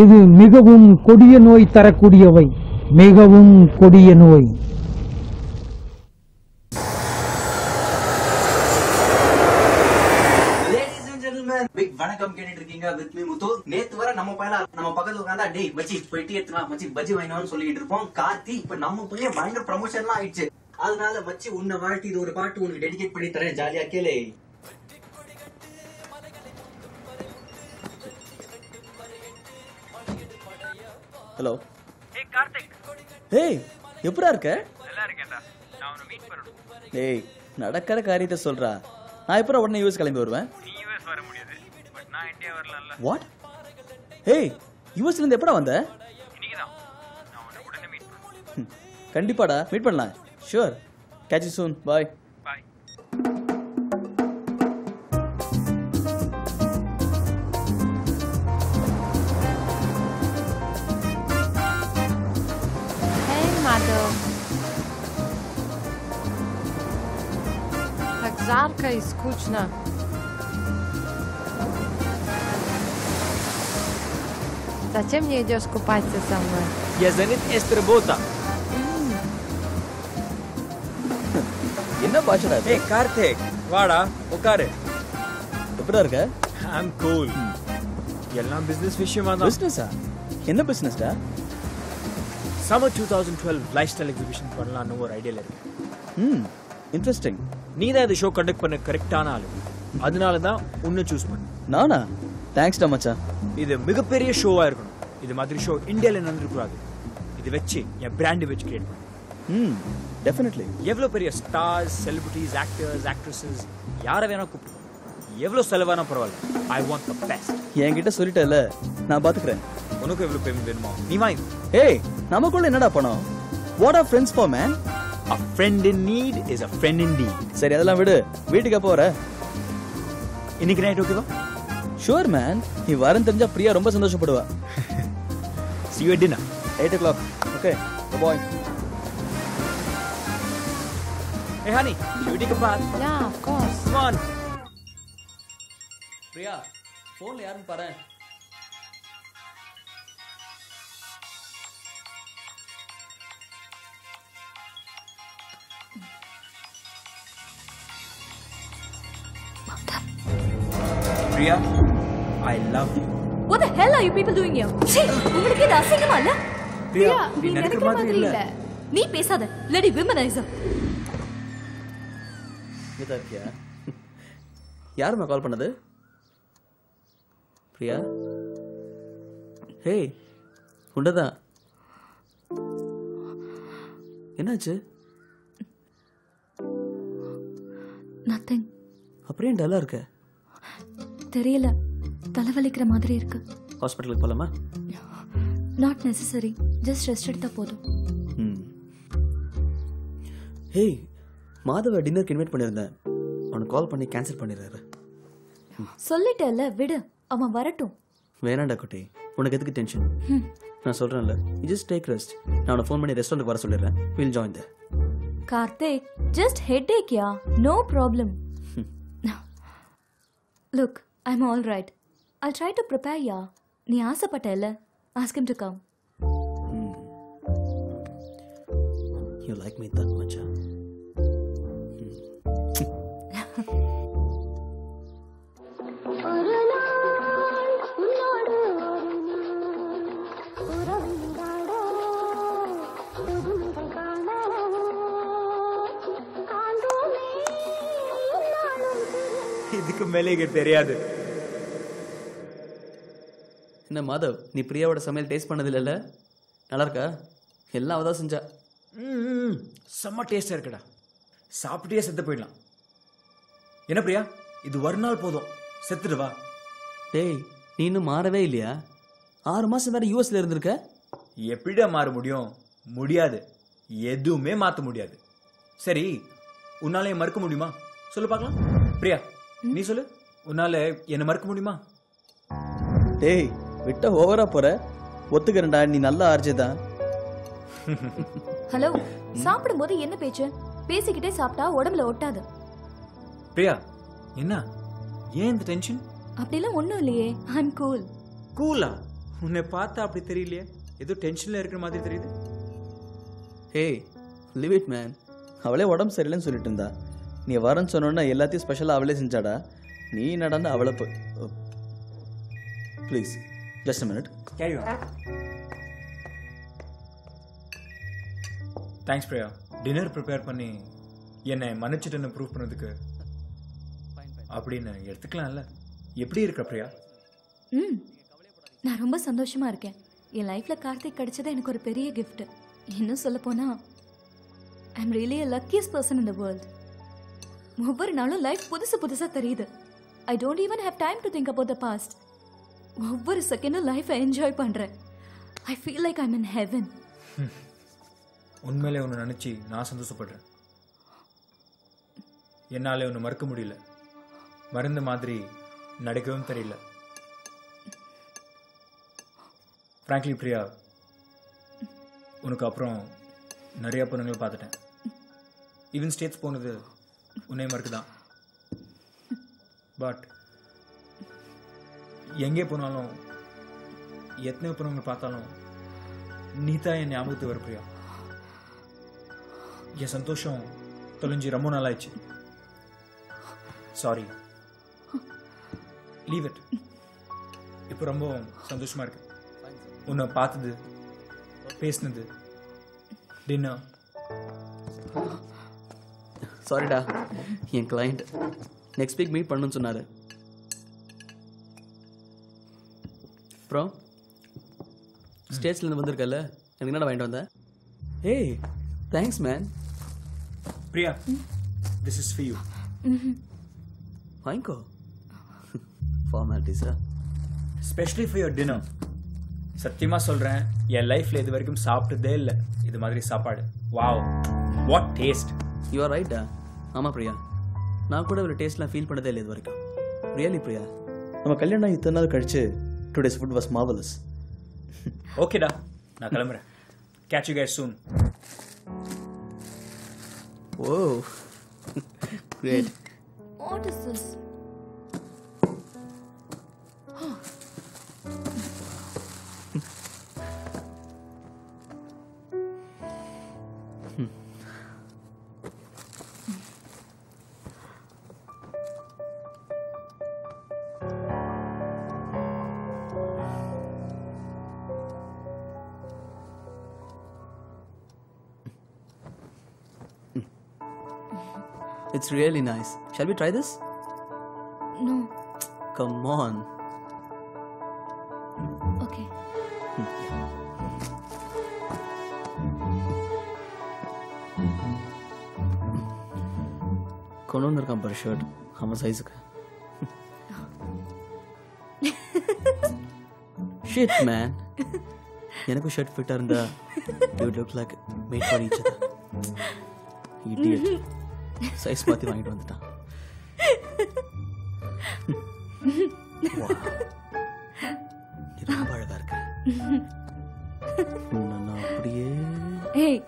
இது மிகவும் கொடிய நோய் தரக்கூடியவை. மிகவும் கொடிய நோய். பிக் வணக்கம் கேட்டுட்டு இருக்கீங்க வித் மீ முத்து. நேத்து வர நம்ம பையன் நம்ம பக்கத்துல உட்காந்தா டேய் மச்சி போயிட்டு எடுத்துனா மச்சி பஜ்ஜி வாங்கினான்னு சொல்லிட்டு இருப்போம். கார்த்தி இப்ப நம்ம பையன் பயங்கர ப்ரமோஷன்லாம் ஆயிடுச்சு. அதனால மச்சி உன்னை வாழ்த்தி இது ஒரு பாட்டு உனக்கு டெடிகேட் பண்ணி தரேன். ஜாலியா கேளு. ஹலோ. ஏய் கார்த்திக். ஏய் எப்படா இருக்க? நல்லா இருக்கேன்டா. நான் உன்னை மீட் பண்ணனும். ஏய் நடக்கிற காரியத்தை சொல்றா. நான் எப்பறம் உடனே யூஎஸ் கிளம்பி வருவேன்? நீ யூஎஸ் வர முடியாது. பட் நான் இந்தியா வரலாம்ல. வாட்? ஏய் யூஎஸ்ல இருந்து எப்படா வந்த? இன்னைக்கு தான். நான் உன்னை உடனே மீட் பண்ணனும். கண்டிப்பாடா மீட் பண்ணலாம். Sure. Catch you soon. Bye. Bye. Hey, Madam. Так жарко и скучно. Зачем не идешь купаться со мной? Я занят эстербота. என்ன பாஷடா? ஏய் கார்த்திக் வாடா உட்காரு. எப்படா இருக்க? I'm cool. எல்லாம் பிசினஸ் விஷயமா தான். பிசினஸா? என்ன பிசினஸ்டா? சம்மர் 2012 லைஃப் ஸ்டைல் எக்ஸிபிஷன் பண்ணலாம்னு ஒரு ஐடியால இருக்கேன். இன்ட்ரெஸ்டிங். நீ தான் இந்த ஷோ கண்டக்ட் பண்ண கரெக்டான ஆளு. அதனால தான் உன்னை சூஸ் பண்ணேன். நானா? தேங்க்ஸ்டா மச்சான். இது மிகப்பெரிய ஷோவா இருக்கணும். இது மாதிரி ஷோ இந்தியால நடந்துக்கூடாது. இது வச்சு என் பிராண்ட் வச்சு கிரியேட் பண்ணு. டெஃபினெட்லி. எவ்வளோ பெரிய ஸ்டார்ஸ், செலிபிரிட்டிஸ், ஆக்டர்ஸ், ஆக்ட்ரஸஸ் யாரை வேணா கூப்பிட்டு எவ்வளோ செலவானா பரவாயில்ல. I want the best. என்கிட்ட சொல்லிட்டேல, நான் பாத்துக்கிறேன். உனக்கு எவ்வளோ பேமெண்ட் வேணுமோ நீ வாங்கி. ஏய் நமக்குள்ள என்னடா பணம்? What are friends for man? A friend in need is a friend indeed. சரி அதெல்லாம் விடு. வீட்டுக்கு எப்போ வர? இன்னைக்கு நைட் ஓகேவா? Sure man. நீ வரேன்னு தெரிஞ்சா பிரியா ரொம்ப சந்தோஷப்படுவா. See you at dinner. 8 o'clock. Okay. Bye. Hey honey, should we take a bath? Yeah, of course. Come on. Priya, போன்ல யாருன்னு பாரு. Priya, I love you. What the hell are you people doing here? See, உங்களுக்கு இது அசிங்கமா இல்ல? பிரியா, நீ நினைக்கிற மாதிரி இல்ல. நீ பேசாத. Lady womanizer. இதா இருக்கியா? யாரும்மா கால் பண்ணது? பிரியா? ஹே, உண்டதான். என்னாச்சு? நத்திங். அப்படியே டல்லா இருக்க? தெரியல, தலைவலிக்கிற மாதிரி இருக்கு. ஹாஸ்பிட்டலுக்கு போலாமா? நாட் நெசசரி, ஜஸ்ட் ரெஸ்ட் எடுத்தா போதும். ஹேய், மாதவ டின்னருக்கு இன்வைட் பண்ணியிருந்தேன். அவனுக்கு கால் பண்ணி கேன்சல் பண்ணிடுறாரு. சொல்லிட்டேல்ல, விடு, அவன் வரட்டும். வேணாண்டா குட்டி, உனக்கு எதுக்கு டென்ஷன்? நான் சொல்றேன்ல, ஜஸ்ட் டேக் ரெஸ்ட். நான் அவனை ஃபோன் பண்ணி ரெஸ்டாரண்ட்டுக்கு வர சொல்லிடுறேன். Will join there. Karthik, just headache yeah, no problem. Look, I am all right. I'll try to prepare yeah. நீ ஆசைப்பட்டல, ask him to come. You like me that much, huh? இதுக்கு மேலே எனக்கு தெரியாது. என்ன மாதவ், நீ பிரியாவோட சமையல் டேஸ்ட் பண்ணது இல்லைல்ல? நல்லா இருக்கா? எல்லாம் அவதான் செஞ்சா. செம்ம டேஸ்டா இருக்குடா. சாப்பிட்டே செத்து போயிடலாம். என்ன பிரியா, இது ஒரு நாள் போதும், செத்துடு வா. டேய், நீ இன்னும் மாறவே இல்லையா? 6 மாசம் வேற யூஎஸ்ல இருந்திருக்க. எப்படிடா மாற முடியும்? முடியாது, எதுவுமே மாற்ற முடியாது. சரி, உன்னால மறுக்க முடியுமா? சொல்லு பார்க்கலாம். பிரியா, நீ சொல்லு, உன்னால என்ன மறுக்க முடியுமா? டேய், விட்ட ஓவரா போற. ஒத்துக்கிறேன்டா, நீ நல்லா ஆர்ஜிதான். ஹலோ, சாப்பிடும்போது என்ன பேச்சு? பேசிக்கிட்டே சாப்பிட்டா உடம்புல ஒட்டாது. பிரியா, என்ன ஏன் இந்த டென்ஷன்? அப்படிலாம் ஒண்ணும் இல்லையே, ஐ அம் கூல். கூலா? உன்னை பார்த்தா அப்படி தெரியலையே, ஏதோ டென்ஷன்ல இருக்கிற மாதிரி தெரியுது. Hey, live it man. அவளே உடம்பு சரியில்லைன்னு சொல்லிட்டு இருந்தா. நீ வரேன்னு சொன்னோன்னா எல்லாத்தையும் ஸ்பெஷலாக அவளே செஞ்சாடா. நீ நடந்து அவளை please just minute. Carry on. Thanks Priya, dinner prepare பண்ணி என்னை மன்னிச்சிட்டுன்னு ப்ரூவ் பண்ணதுக்கு. அப்படின்னு எடுத்துக்கலாம்ல. எப்படி இருக்க பிரியா? நான் ரொம்ப சந்தோஷமா இருக்கேன். என் லைஃப்ல கார்த்திக் கிடைச்சது எனக்கு ஒரு பெரிய கிஃப்ட். இன்னும் சொல்ல போனா, I am really a luckiest person in the world. ஒவ்வொரு நாளும் லைஃப் புதுசா தெரியுது. I don't even have time to think about the past. ஒவ்வொரு செகண்டும் லைஃபை என்ஜாய் பண்றேன். I feel like I am in heaven. உண்மையிலே ஒன்று நினைச்சு நான் சந்தோஷப்படுறேன். என்னாலே ஒன்று மறக்க முடியல. மருந்து மாதிரி நடக்கவும் தெரியல. ஃப்ராங்க்லி பிரியா, உனக்கு அப்புறம் நிறைய பொண்ணுங்களை பார்த்துட்டேன். ஈவன் ஸ்டேட்ஸ் போனது உன்னை மறக்குதான். பட் எங்கே போனாலும் எத்தனை பொண்ணுங்களை பார்த்தாலும் நீ தான் என் ஞாபகத்துக்கு வர பிரியா. என் சந்தோஷம் தொலைஞ்சி ரொம்ப நாளாயிடுச்சு. Sorry, leave it. இப்போ ரொம்ப சந்தோஷமா இருக்கு. உன்னை பார்த்தது, பேசினது, டின்னர். சாரிடா, என் கிளைண்ட் நெக்ஸ்ட் வீக் மீட் பண்ணணும்னு சொன்னாரு. அப்புறம் ஸ்டேட்ஸ்லேருந்து வந்திருக்கல, எனக்கு என்னடா வாங்கிட்டு வந்த? ஏய், thanks man. Priya, this is for you. வாங்கிக்கோ. ஃபார்மாலிட்டிஸா? Specially for your dinner. சத்தியமா சொல்றேன், என் லைஃப்ல இது வரைக்கும் சாப்பிட்டதே இல்லை இது மாதிரி சாப்பாடு. Wow, what taste. You are ரைட்டா. ஆமாம் பிரியா, நான் கூட ஒரு டேஸ்ட்லாம் ஃபீல் பண்ணதே இல்லை இது வரைக்கும். ரியலி பிரியா, நம்ம கல்யாணம் இத்தனை நாள் கழிச்சு டுடேஸ் ஃபுட் வாஸ் மார்வலஸ். ஓகேடா, நான் கிளம்புறேன். Catch you guys soon. Oh, great. What is this? It's really nice. Shall we try this? No. Come on. Okay. கொண்டு வந்திருக்கான் பாரு ஷர்ட் அவன் சைஸுக்கு. ஷிட் மேன், எனக்கும் ஷர்ட் ஃபிட்டா இருந்தா you look like made for each other. Idiot, size பார்த்து வாங்கிட்டு வந்துட்டான். நீ ரொம்ப அழகா இருக்க. நான் அப்படியே ஏய்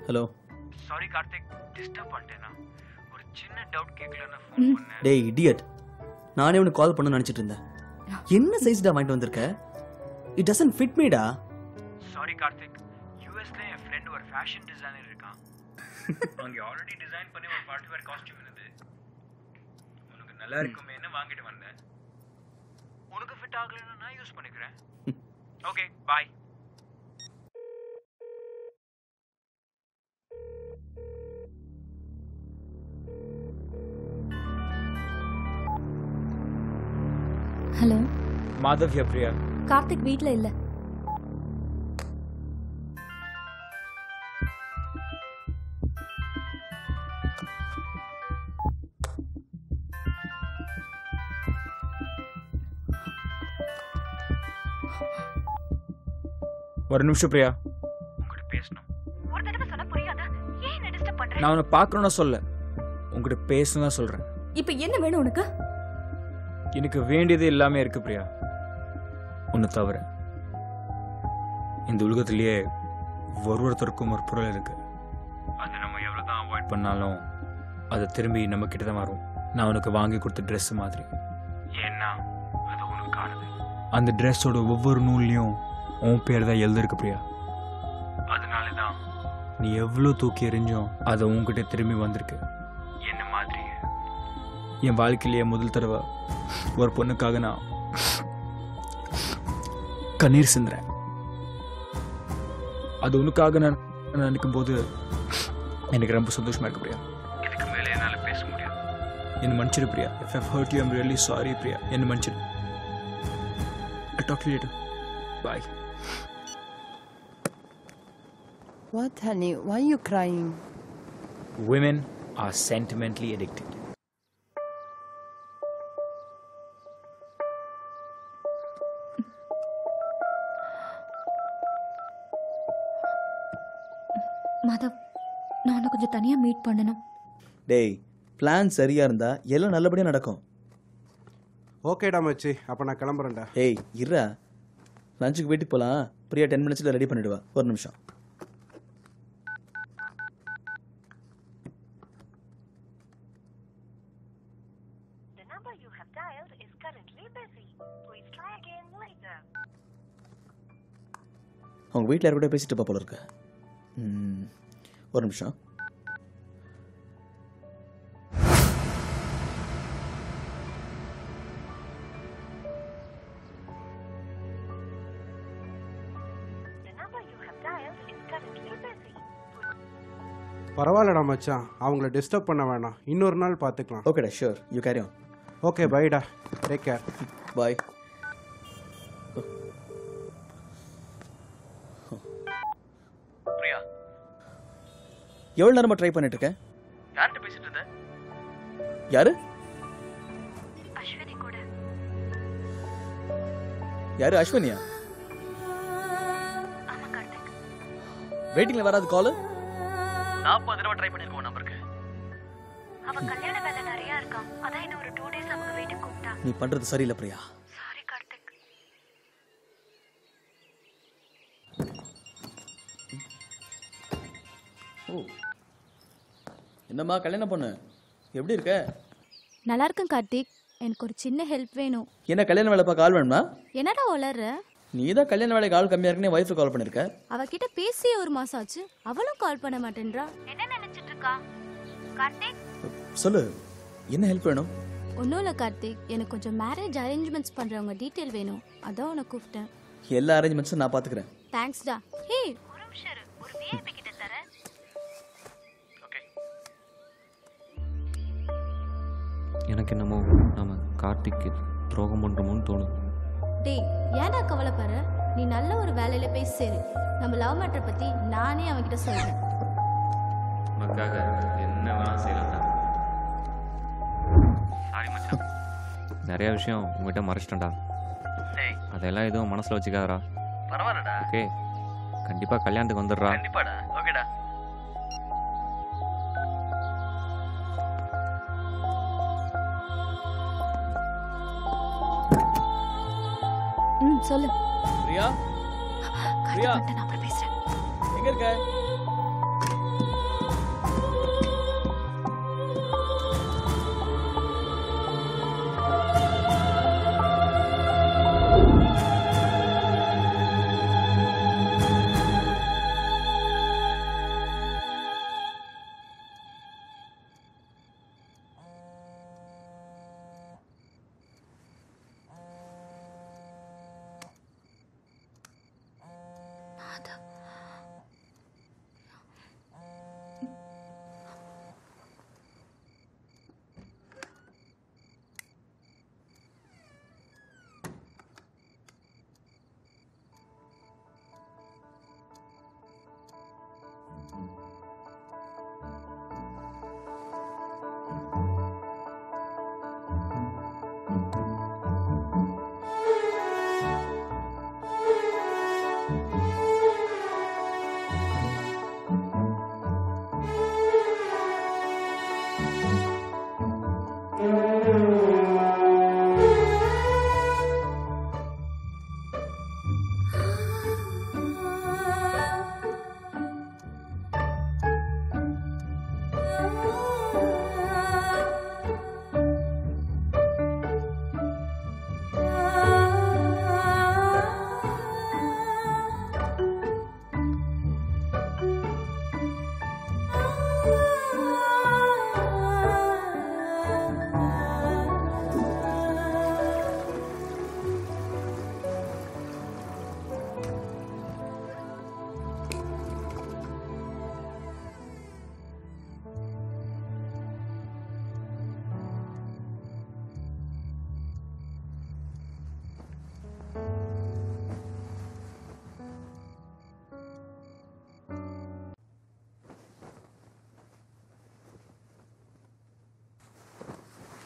ஹலோ. சாரி கார்த்திக், டிஸ்டர்ப் பண்ணிட்டேனா? ஒரு சின்ன டவுட் கேட்கலன்னு ஃபோன் பண்ணேன். டேய் இடியட், நானே உனக்கு கால் பண்ணணும்னு நினைச்சிட்டு இருந்தேன். என்ன சைஸ்டா வாங்கிட்டு வந்திருக்க? இட் டசன்ட் ஃபிட் மீடா. சாரி கார்த்திக், யூஎஸ்ல என் ஃப்ரெண்ட் ஒரு ஃபேஷன் டிசைனர் இருக்கான். அவங்க ஆல்ரெடி டிசைன் பண்ணி ஒரு பார்ட்டி வேர் காஸ்டியூம் இருந்தது. உனக்கு நல்லா இருக்குமேன்னு வாங்கிட்டு வந்தேன். உனக்கு ஃபிட் ஆகலைன்னா நான் யூஸ் பண்ணிக்கிறேன். Okay bye. ஹலோ. மாதவ் யா பிரியா. கார்த்திக் வீட்ல இல்ல. ஒரு நிமிஷம் பிரியா, உங்ககிட்ட பேசணும். ஒரு தடவை சொன்னா புரியாதா? ஏன் என்ன டிஸ்டர்ப் பண்ற? நான் உன்னை பார்க்கணும்னு சொல்ல, உங்ககிட்ட பேசணும் தான் சொல்றேன். இப்போ என்ன வேணும் உனக்கு? எனக்கு வேண்டியது எல்லாமே இருக்கு பிரியா, உன்னை தவிர. இந்த உலகத்திலேயே ஒருத்தருக்கும் ஒரு பொருள் இருக்கு. அது நம்ம எவ்வளவுதான் அவாய்ட் பண்ணாலும் அது திரும்பி நம்ம கிட்ட தான் வரும். நான் உனக்கு வாங்கி கொடுத்த ட்ரெஸ் மாதிரி. ஏன்னா அது உனக்கானது. அந்த ட்ரெஸ்ஸோட ஒவ்வொரு நூல்லையும் உன் பேர் தான் எழுதிருக்கு பிரியா. அதனால தான் நீ எவ்வளோ தூக்கி எறிஞ்சும் அது உன்கிட்ட திரும்பி வந்திருக்கு. என்ன மாதிரி என் வாழ்க்கையிலேயே முதல் தடவை ஒரு பொண்ணுக்காக நான் கண்ணீர் சிந்துறேன். அது உனக்காக நான் நினைக்கும் போது எனக்கு ரொம்ப சந்தோஷமா இருக்கு பிரியா. இதுக்கு மேலே என்னால் பேச முடியாது. என்ன மன்னிச்சிடு Priya. If I've hurt you, I'm really sorry Priya. என்ன மன்னிச்சிடு. I'll talk to you later. Bye. What, honey? Why are you crying? Women are sentimentally addicted. Madhav, நான் உன்னை கொஞ்சம் தனியா மீட் பண்ணணும். டேய், பிளான் சரியா இருந்தா எல்லாம் நல்லபடியா நடக்கும். ஓகேடா மச்சி, அப்ப நான் கிளம்புறேன்டா. ஏய் இருடா, லஞ்சுக்கு வீட்டுக்கு போகலாம். பிரியா 10 மினிட்ஸில் ரெடி பண்ணிடுவா. ஒரு நிமிஷம். The number you have dialed is currently busy. Please try again later. அவங்க வீட்டில் யார் கூட பேசிட்டு போல இருக்கு. ஒரு நிமிஷம். பரவாயில்லடா மச்சான், அவங்கள டிஸ்டர்ப் பண்ண வேணாம். இன்னொரு நாள் பார்த்துக்கலாம். ஓகேடா, sure, you carry on. Okay பைடா, டேக் கேர். பாய். பிரியா, எவ்வளோ நேரமா ட்ரை பண்ணிட்டு இருக்கேன்? யார்கிட்ட பேசிட்டு இருந்த? யாரு? அஸ்வினி கூட. யாரு? அஸ்வினியா? ஆமா கார்த்திக். வெயிட்டிங்ல வராது கால். 40 தடவை ட்ரை பண்ணிருக்கோம் நம்பருக்கு. அவ கல்யாண வேலை நிறைய இருக்கான். அதான் இன்னும் ஒரு 2 டேஸ் அவங்க வீட்டுக்கு கூப்பிட்டா. நீ பண்றது சரியில்லை பிரியா. சாரி கார்த்திக். ஓ, என்னம்மா கல்யாணம் பொண்ணு, எப்படி இருக்க? நல்லா இருக்கேன் கார்த்திக். எனக்கு ஒரு சின்ன ஹெல்ப் வேணும். என்ன கல்யாண வேலை பார்க்க ஆள் வேணுமா? என்னடா வளர்ற? நீ தான் கல்யாண வேலைக்கு ஆள் கம்மியா இருக்குன்னு வைஃபை கால் பண்ணிருக்க. அவகிட்ட பேசி ஒரு மாசம் ஆச்சு, அவளும் கால் பண்ண மாட்டேன்றா. என்ன நினைச்சிட்டு இருக்கா கார்த்திக்? சொல்லு, என்ன ஹெல்ப் வேணும்? ஒன்றும் இல்லை கார்த்திக், எனக்கு கொஞ்சம் மேரேஜ் அரேஞ்ச்மெண்ட்ஸ் பண்ணுறவங்க டீட்டெயில் வேணும், அதான் உனக்கு கூப்பிட்டேன். எல்லா அரேஞ்ச்மெண்ட்ஸும் நான் பார்த்துக்கிறேன். தேங்க்ஸ்டா. ஹே, ஒரு நிமிஷம் இரு, ஒரு விஐபி கிட்ட தரேன். எனக்கு என்னமோ நம்ம கார்த்திக்கு துரோகம் பண்ணுறோமோன்னு தோணுது. டேய், ஏன்டா கவலைப்படுற? நீ நல்ல ஒரு வேலையில போய் சேரு. நம்ம லவ் மேட்டர் பத்தி நானே அவன்கிட்ட சொல்றேன். உனக்காக என்ன வேணா செய்யலாம். சாரி மச்சான், நிறைய விஷயம் உங்ககிட்ட மறைச்சிட்டேன்டா. அதெல்லாம் எதுவும் மனசுல வச்சுக்காதடா. பரவாயில்லடா. ஓகே, கண்டிப்பா கல்யாணத்துக்கு வந்துடுறா. கண்டிப்பாடா. ஓகேடா. சொல்லு. பிரியா, பிரியா, நான் அப்புறம் பேசுறேன். எங்க இருக்க?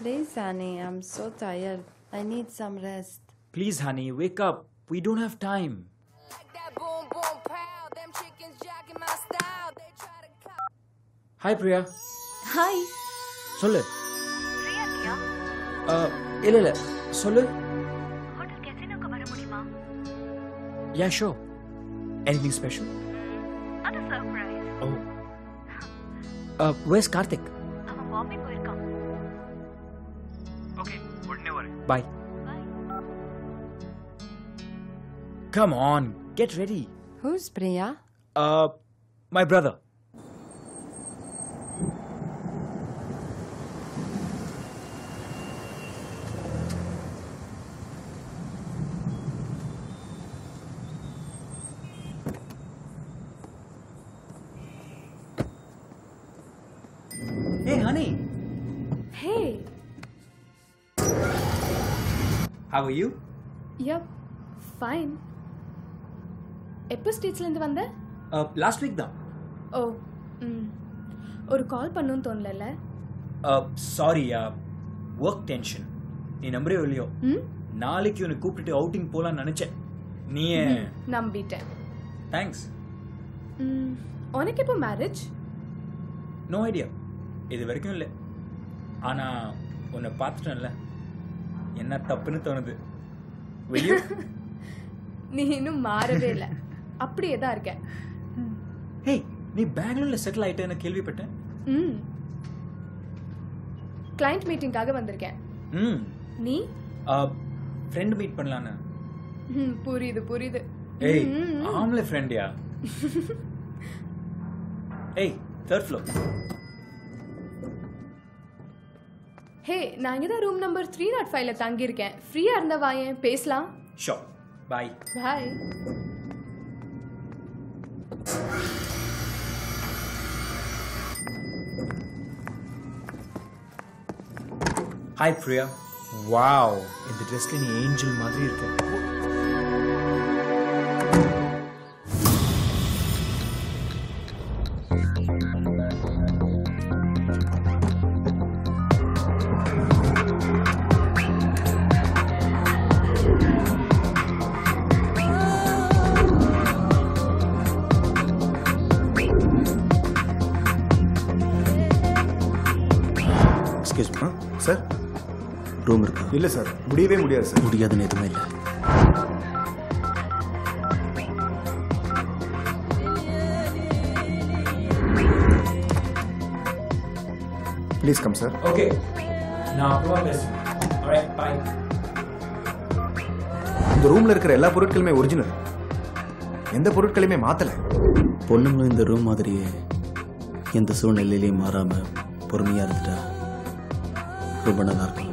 Please, honey, I'm so tired. I need some rest. Please, honey, wake up. We don't have time. Hi, Priya. Hi. சொல்லு. இல்ல சொல்லு. ஹோட்டல் கேசினோக்கு வர முடியுமா? Yeah, sure. Anything special? அது சர்ப்ரைஸ். Oh. Where's Karthik? அவன் பாம்பே போயிருக்கான். ஓகே, உடனே வரேன். Bye. Come on, get ready. Who's Priya? My brother. Hey, honey. Hey. How are you? Yep, fine. எப்போ ஸ்டேட்ஸ்லேருந்து வந்த? Last week தான். ஓ, ஒரு கால் பண்ணணும்னு தோணல. Sorry, work tension. நீ நம்பரே இல்லையோ, நாளைக்கு உன்னை கூப்பிட்டு அவுட்டிங் போலான்னு நினைச்சேன். நீ நம்பிட்டேன். தேங்க்ஸ். உனக்கு எப்போ மேரேஜ்? நோ ஐடியா, இது வரைக்கும் இல்லை. ஆனால் உன்னை பார்த்துட்டேன்ல, என்ன தப்புன்னு தோணுது. நீ இன்னும் மாறவே இல்லை, அப்படியே தான் இருக்க. ஹே, நீ பெங்களூர்ல செட்டில் ஆயிட்டேன்னு கேள்விப்பட்டேன். கிளையண்ட் மீட்டிங்காக வந்திருக்கேன். நீ? ஃப்ரெண்ட் மீட் பண்ணலான்னு. புரியுது புரியுது. ஏய், ஆம்லே ஃப்ரெண்ட்யா. ஏய், third floor. ஹே, நான் இங்கே தான் ரூம் நம்பர் 305ல தங்கியிருக்கேன். ஃப்ரீயாக இருந்தா வாயேன், பேசலாம். ஷோர், பாய். பாய். ஹாய் பிரியா. வாவ், இந்த ட்ரெஸ்ல நீ ஏஞ்சல் மாதிரி இருக்க. சார் ரூம் இருக்கா? இல்லை சார், முடியவே முடியாது சார். முடியாதுன்னு எதுவுமே இல்லை. Please come sir. ஓகே, நான் அப்புறமா பேசுறேன். Alright, bye. இந்த ரூம்ல இருக்கிற எல்லா பொருட்களுமே ஒரிஜினல். எந்த பொருட்களையுமே மாத்தல. பொண்ணுங்களும் இந்த ரூம் மாதிரியே எந்த சூழ்நிலையிலையும் மாறாம பொறுமையா இருந்துட்டா ரொம்ப நல்லா இருக்கும்.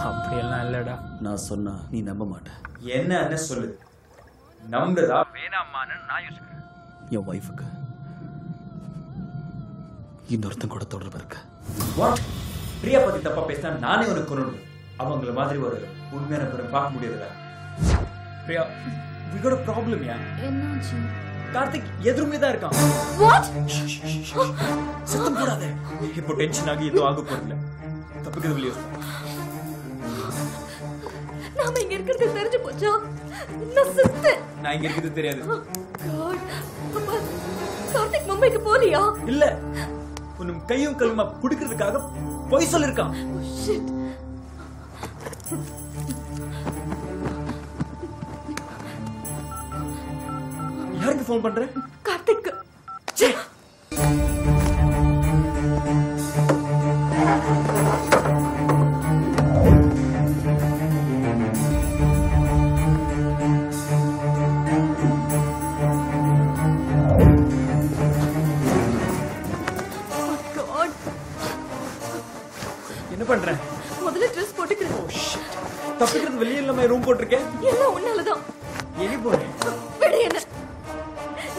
அப்படியெல்லாம் இல்லடா. நான் சொன்னா நீ நம்ப மாட்டேன். என்ன சொல்லு, நம்புறதா வேணாமான்னு நான் யோசிக்கிறேன். என் ஒய்ஃபுக்கு இன்னொருத்தன் கூட தொடர்பு இருக்கு. பிரியா பத்தி தப்பா பேசினா நானே உனக்கு கொண்டு அவங்கள மாதிரி ஒரு உண்மையான பேரை பார்க்க முடியாதுடா. Priya, we got a problem யா. என்னாச்சு? கார்த்திக் எதிர்மே தான் இருக்கான். வாட்? சத்தம் போடாதே. இப்போ டென்ஷன் ஆகி ஏதோ ஆக போறல. தப்பிக்கிறது வெளியே. நாம இங்க இருக்கிறது தெரிஞ்சு போச்சா? நான் செத்து. நான் இங்க இருக்கிறது தெரியாது. God. அப்பா, கார்த்திக் மும்பைக்கு போலியா? இல்ல, உன்னும் கையும் கல்லுமா புடிக்கிறதுக்காக பொய் சொல்லிருக்கான். Shit. யாருக்கு ஃபோன் பண்ற? கார்த்திக். என்ன பண்ற? முதல்ல ட்ரெஸ் போட்டுக்கிறேன். தப்பிக்கிறது வெளியே இல்லாம ரூம் போட்டிருக்கேன். எல்லாம் உன்னாலதான். எங்க போறேன்? விடு என்ன.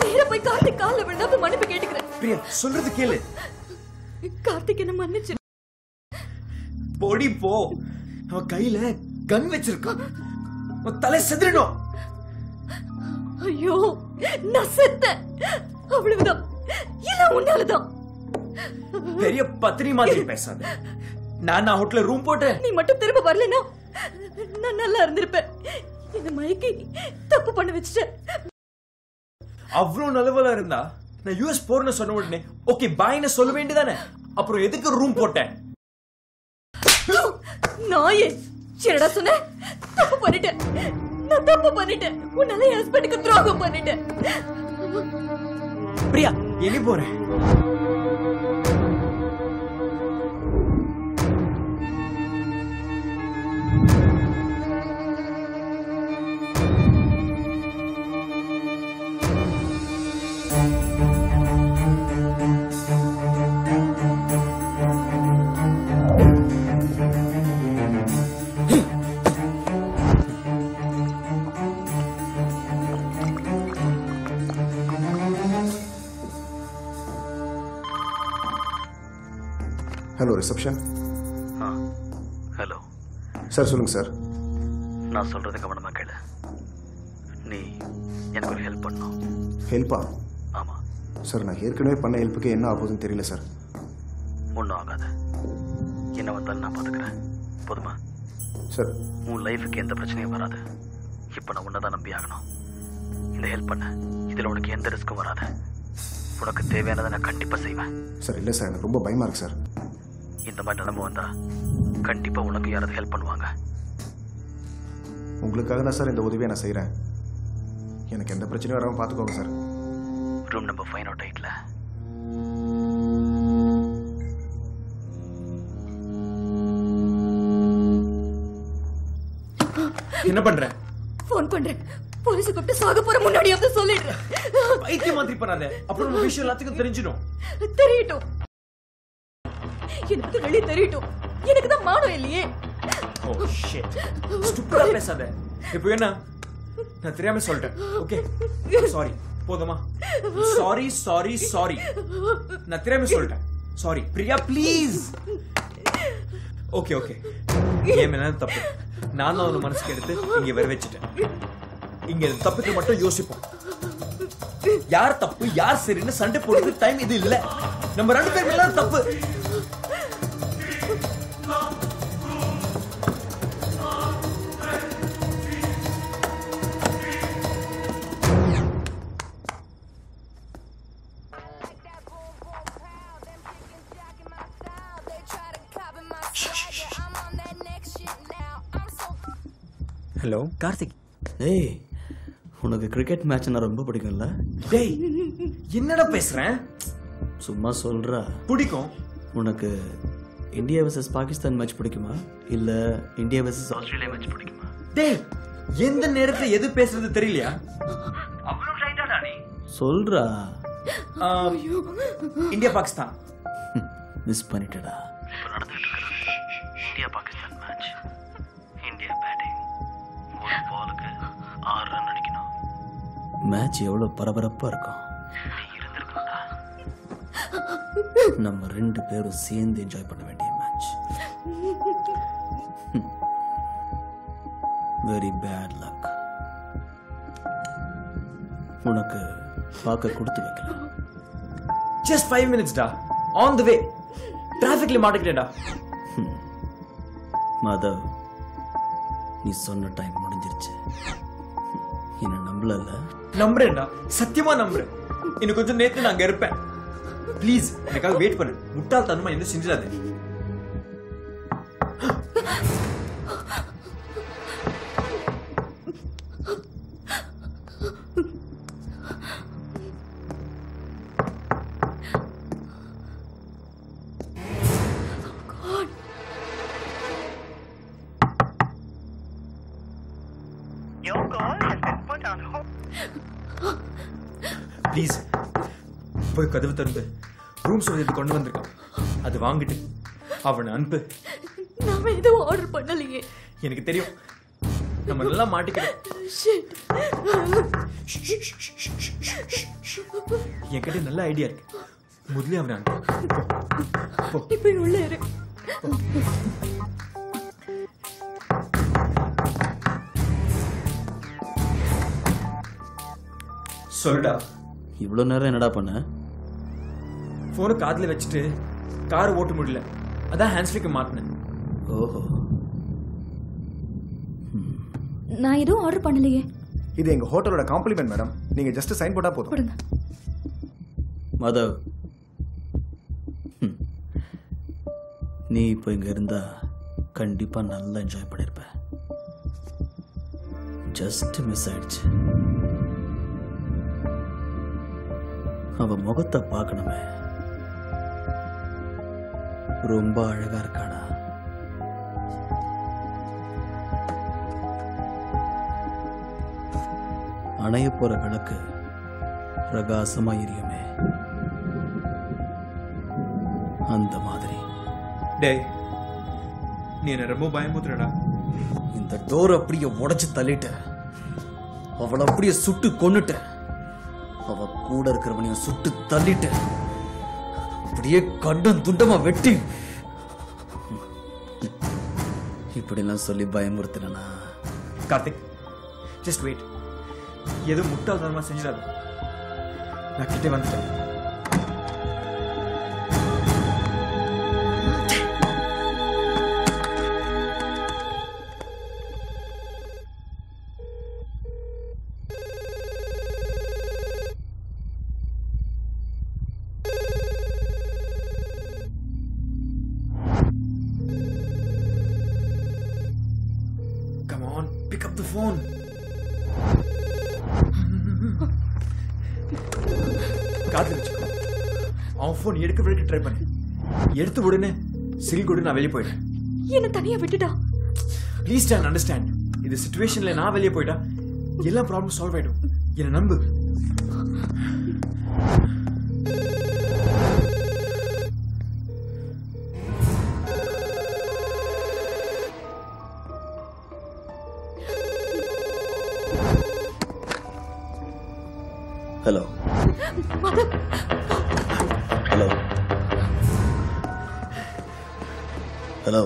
நேரா போய் கார்த்திக் கால்ல விழுந்து மன்னிப்பு கேட்டுக்கிறேன். பிரியா, சொல்றது கேளு. கார்த்திக் என்ன மன்னிச்சு. போடி போ. அவன் கையில கன் வச்சிருக்கான். உன் தலை செதறணும். ஐயோ, நான் செத்தேன். அவ்வளவுதான். எல்லாம் உன்னாலதான். பெரிய பத்தினி மாதிரி பேசாத. நான் ஹோட்டல்ல ரூம் போட்டேன். நீ மட்டும் திரும்ப வரலனா நான் நல்லா இருந்திருப்பேன். என்ன மயக்கி தப்பு பண்ண வச்சிட்டேன். அவ்வளவு நல்லவளா இருந்தா நான் யுஎஸ் போறேன்னு சொன்ன உடனே ஓகே பாய்னு சொல்ல வேண்டியதானே? அப்புறம் எதுக்கு ரூம் போட்டேன்? நாயே, என்னடா சொன்ன? தப்பு பண்ணிட்டேன். நான் தப்பு பண்ணிட்டேன். உன்னால என் ஹஸ்பண்டுக்கு துரோகம் பண்ணிட்டேன். பிரியா, எங்க போறேன்? Hello, reception. ஹலோ சார், சொல்லுங்க சார். நான் சொல்றதை கவனமா கேளு. நீ எனக்கு ஒரு ஹெல்ப் பண்ணணும். ஹெல்ப்பா? ஆமா சார், நான் ஏற்கனவே பண்ண ஹெல்ப்புக்கு என்ன ஆகுதுன்னு தெரியல சார். ஒன்றும் ஆகாது. என்ன வந்தாலும் நான் பார்த்துக்கிறேன். போதுமா? சார், உன் லைஃபுக்கு எந்த பிரச்சனையும் வராது. இப்போ நான் உன்னை தான் நம்பி ஆகணும். இந்த ஹெல்ப் பண்ண. இதில் உனக்கு எந்த ரிஸ்க்கும் வராது. உனக்கு தேவையானதை நான் கண்டிப்பாக செய்வேன். சார், இல்லை சார், எனக்கு ரொம்ப பயமா இருக்கு சார். இந்த மாதிரி நிலைமை வந்தா கண்டிப்பா உனக்கு யாராவது ஹெல்ப் பண்ணுவாங்க. உங்களுக்காக தான் சார் இந்த உதவியை நான் செய்கிறேன். எனக்கு எந்த பிரச்சனையும் வராமல் பார்த்துக்கோங்க சார். Room number 508ல. என்ன பண்ற? ஃபோன் பண்றேன். போலீஸ் கூப்பிட்டு சாக போற முன்னாடி அப்படி சொல்லிடுறேன். பைத்திய மாதிரி பண்ணாத. அப்புறம் நம்ம விஷயம் எல்லாத்துக்கும் தெரிஞ்சிடும். தெரியட்டும். எனக்கு வெளியே தெரியட்டும். எனக்கு தான் மானம் இல்லையே. Oh shit. ஸ்டூபிடா பேசாத. இப்போ என்ன? நான் தெரியாம சொல்லிட்டேன். ஓகே. சாரி. போதுமா? Sorry sorry sorry. நான் தெரியாம சொல்லிட்டேன். Sorry. Priya please. Okay okay. ஏன் மேல தப்பு. நான் தான் ஒரு மனசுக்கு எடுத்து இங்க வர வச்சிட்டேன். இங்க தப்புக்கு மட்டும் யோசிப்போம். யார் தப்பு யார் சரின்னு சண்டை போடுறது டைம் இது இல்ல. நம்ம ரெண்டு பேர் மேல தப்பு. ஹலோ கார்த்திக். ஏய், உனக்கு கிரிக்கெட் மேட்ச்னா ரொம்ப பிடிக்கும்ல? டேய் என்னடா பேசுறேன்? சும்மா சொல்றா. பிடிக்கும். உனக்கு இந்தியா vs பாகிஸ்தான் மேட்ச் பிடிக்குமா இல்ல இந்தியா vs ஆஸ்திரேலியா மேட்ச் பிடிக்குமா? டேய் எந்த நேரத்துல எது பேசுறது தெரியலையா? அவ்வளவு ரைட்டாடா நீ. சொல்றா. இந்தியா பாகிஸ்தான். மிஸ் பண்ணிட்டடா. இப்ப நடந்துட்டு இருக்கு India Pakistan match. India batting. ஒரு பாலுக்கு 6 ரன் அடிக்கணும். மேட்ச் எவ்வளவு பரபரப்பா இருக்கும். நம்ம ரெண்டு பேரும் சேர்ந்து என்ஜாய் பண்ண வேண்டிய மேட்ச். Very bad luck. உனக்கு பார்க்க கொடுத்து வைக்கலாம். Just 5 minutes டா. On the way. டிராஃபிக்ல மாட்டிக்கிட்டேடா. மாதவ், நீ சொன்ன டைம் முடிஞ்சிருச்சு. என்ன நம்பலல்ல? நம்புறேன்டா. சத்தியமா நம்புறேன். இன்னும் கொஞ்சம் நேரத்துல நான் அங்க இருப்பேன். ப்ளீஸ் எனக்காக வெயிட் பண்ணு. முட்டாள் தனமா எந்த செஞ்சிடாத. ப்ளீஸ் போய் கதவு திறந்து ரூம் சர்வீஸ் கொண்டு வந்திருக்கான். அது வாங்கிட்டு அவனை அனுப்பு. நாம எதுவும் ஆர்டர் பண்ணலையே. எனக்கு தெரியும். நம்ம நல்லா மாட்டிக்கிட்டோம். என்கிட்ட நல்ல ஐடியா இருக்கு. முதல்ல அவனை அனுப்பு. இப்ப உள்ள இரு. சொல்லுடா. இவ்வளவு நேரம் என்னடா பண்ண? போனை காதுல வச்சுட்டு கார் ஓட்ட முடியல. அதான் ஹேண்ட்ஸ் ஃப்ரீக்கு மாட்டினேன். ஓஹோ. நான் எதுவும் ஆர்டர் பண்ணலையே. இது எங்க ஹோட்டலோட காம்ப்ளிமெண்ட் மேடம். நீங்க ஜஸ்ட் சைன் போட்டா போதும். கொடுங்க. மாதவ், நீ இப்போ இங்க இருந்தா கண்டிப்பா நல்லா என்ஜாய் பண்ணிருப்ப. ஜஸ்ட் மிஸ் ஆயிடுச்சு. அவ முகத்தை பார்க்கணுமே. ரொம்ப அழகா இருக்காடா. அணைய போற விளக்கு பிரகாசமா எரியுமே, அந்த மாதிரி. டேய் நீ என்ன ரொம்ப பயமுத்துறடா. இந்த டோர் அப்படியே உடைச்சு தள்ளிட்ட. அவளை அப்படியே சுட்டு கொன்னுட்ட. அவ கூட இருக்கிறவனையும் சுட்டு தள்ளிட்ட. அப்படியே கண்டம் துண்டமா வெட்டி. இப்படிலாம் சொல்லி பயமுறுத்தினா? Karthik just wait. எதுவும் முட்டாள்தனமா செஞ்சிடாது. நான் கிட்டே வந்துட்டேன். Come on, pick up the phone. காதுல வச்சுக்கோ. அவன் போன் எடுக்க வரைக்கும் ட்ரை பண்ணு. எடுத்து உடனே சில் கூட நான் வெளியே போயிடுறேன். என்ன தனியா விட்டுடா. Please ton understand. இது சிச்சுவேஷன்ல நான் வெளியே போயிட்டா எல்லா ப்ராப்ளம் சால்வ் ஆயிடும். என்ன நம்பு. ஹலோ ஹலோ ஹலோ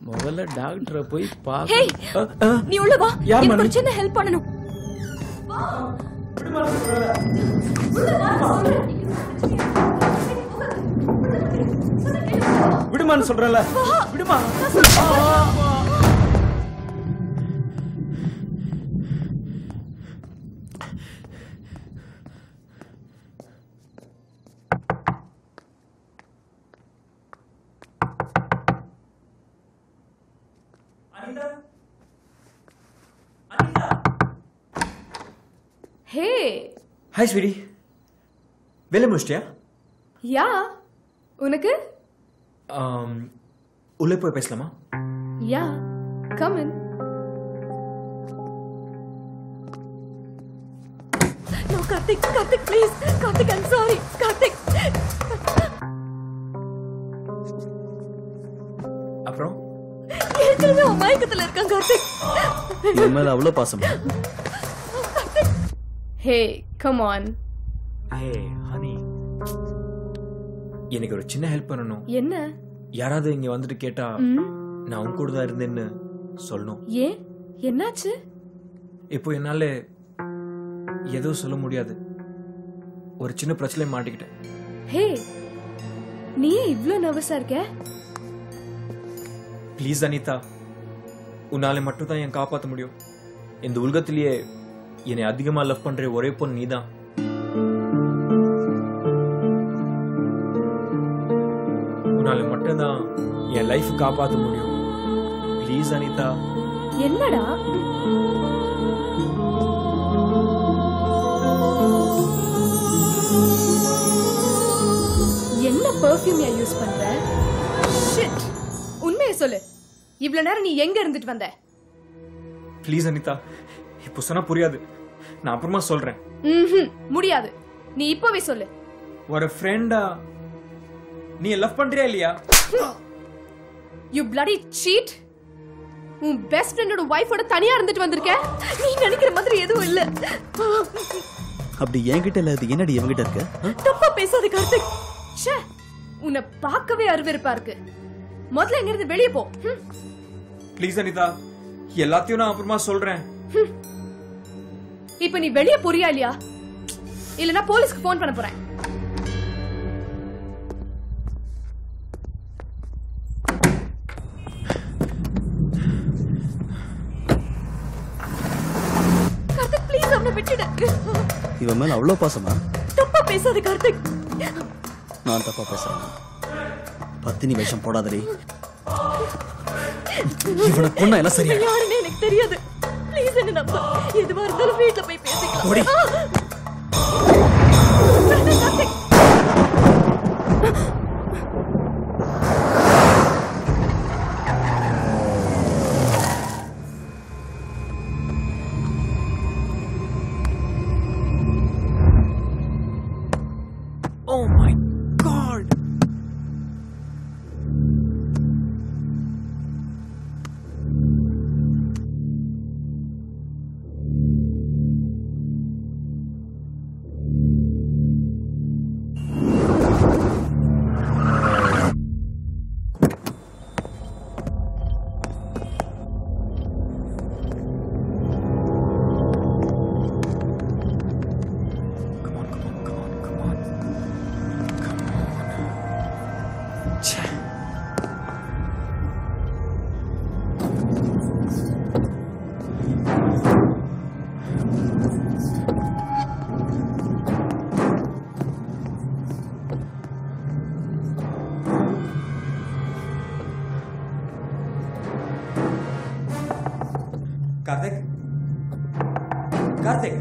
முதல்ல டாக்டரை போய் ஹேய் நீ உள்ள வா. எனக்கு ஒரு சின்ன ஹெல்ப் பண்ணனும். விடுமான்னு சொல்றல. விடுமா. Hey hi sweetie. வேலை முடிச்சிட்டியா? யா. உனக்கு? உள்ளே போய் பேசலாமா? Yeah come in. No Karthik, Karthik please. Karthik I am sorry. Karthik. அப்புறம் ஏற்கனவே மயக்கத்துல இருக்கான் கார்த்திக். இவன் மேல அவ்வளவு பாசமா? ஹே கம் ஆன். ஹனி, எனக்கு ஒரு சின்ன ஹெல்ப் பண்ணணும். என்ன? யாராவது இங்க வந்துட்டு கேட்டா நான் உன் கூட தான் இருந்தேன்னு சொல்லணும். ஏன் என்னாச்சு? இப்போ என்னால எதுவும் சொல்ல முடியாது. ஒரு சின்ன பிரச்சனை மாட்டிக்கிட்டேன். ஹே நீ இவ்ளோ நர்வஸா இருக்க? ப்ளீஸ் அனிதா, உன்னால மட்டும் தான் என் காப்பாற்ற முடியும். இந்த உலகத்திலேயே என்னை அதிகமா லவ் பண்ற ஒரே பொண்ணு நீதான். உன்னால மட்டும்தான் என் லைஃப் காப்பாற்ற முடியும். ப்ளீஸ் அனிதா. என்னடா? என்ன பெர்ஃப்யூம் யூஸ் பண்ற? ஷிட். உண்மையை சொல்லு. இவ்வளவு நேரம் நீ எங்க இருந்துட்டு வந்த? ப்ளீஸ் அனிதா, இப்போ சொன்னா புரியாது. நான் அப்புறமா சொல்றேன். முடியாது. நீ இப்பவே சொல்லு. ஒரு ஃப்ரெண்டா நீ லவ் பண்றியா இல்லையா? You bloody cheat. உன் பெஸ்ட் ஃப்ரெண்டோட வைஃபோட தனியா இருந்துட்டு வந்திருக்க. நீ நினைக்கிற மாதிரி எதுவும் இல்ல. அப்படி என்கிட்ட இல்ல, அது என்னடி என்கிட்ட இருக்கு? தப்பா பேசாத கார்த்திக். ச்சே, உன்னை பார்க்கவே அருவருப்பா இருக்கு. முதல்ல எங்க இருந்து வெளியே போ. ப்ளீஸ் அனிதா, எல்லாத்தையும் நான் அப்புறமா சொல்றேன். இப்ப நீ வெளியே போறியா இல்லையா? இல்லனா போலீஸ்க்கு போன் பண்ண போறேன். கார்த்திக் ப்ளீஸ் அவனை விட்டுடு. இவன் மேல அவ்வளவு பாசமா? தப்பா பேசாத கார்த்திக். நான் தப்பா பேசுறேன். பத்தினி வேஷம் போடாதடி. இவனை கொன்னா எல்லாம் சரியா யாருன்னு எனக்கு தெரியாது. ப்ளீஸ் என்ன நம்பு. எதுவா இருந்தாலும் வீட்ல போய் பேசிக்கலாம். Oh my God! Kartik Kartik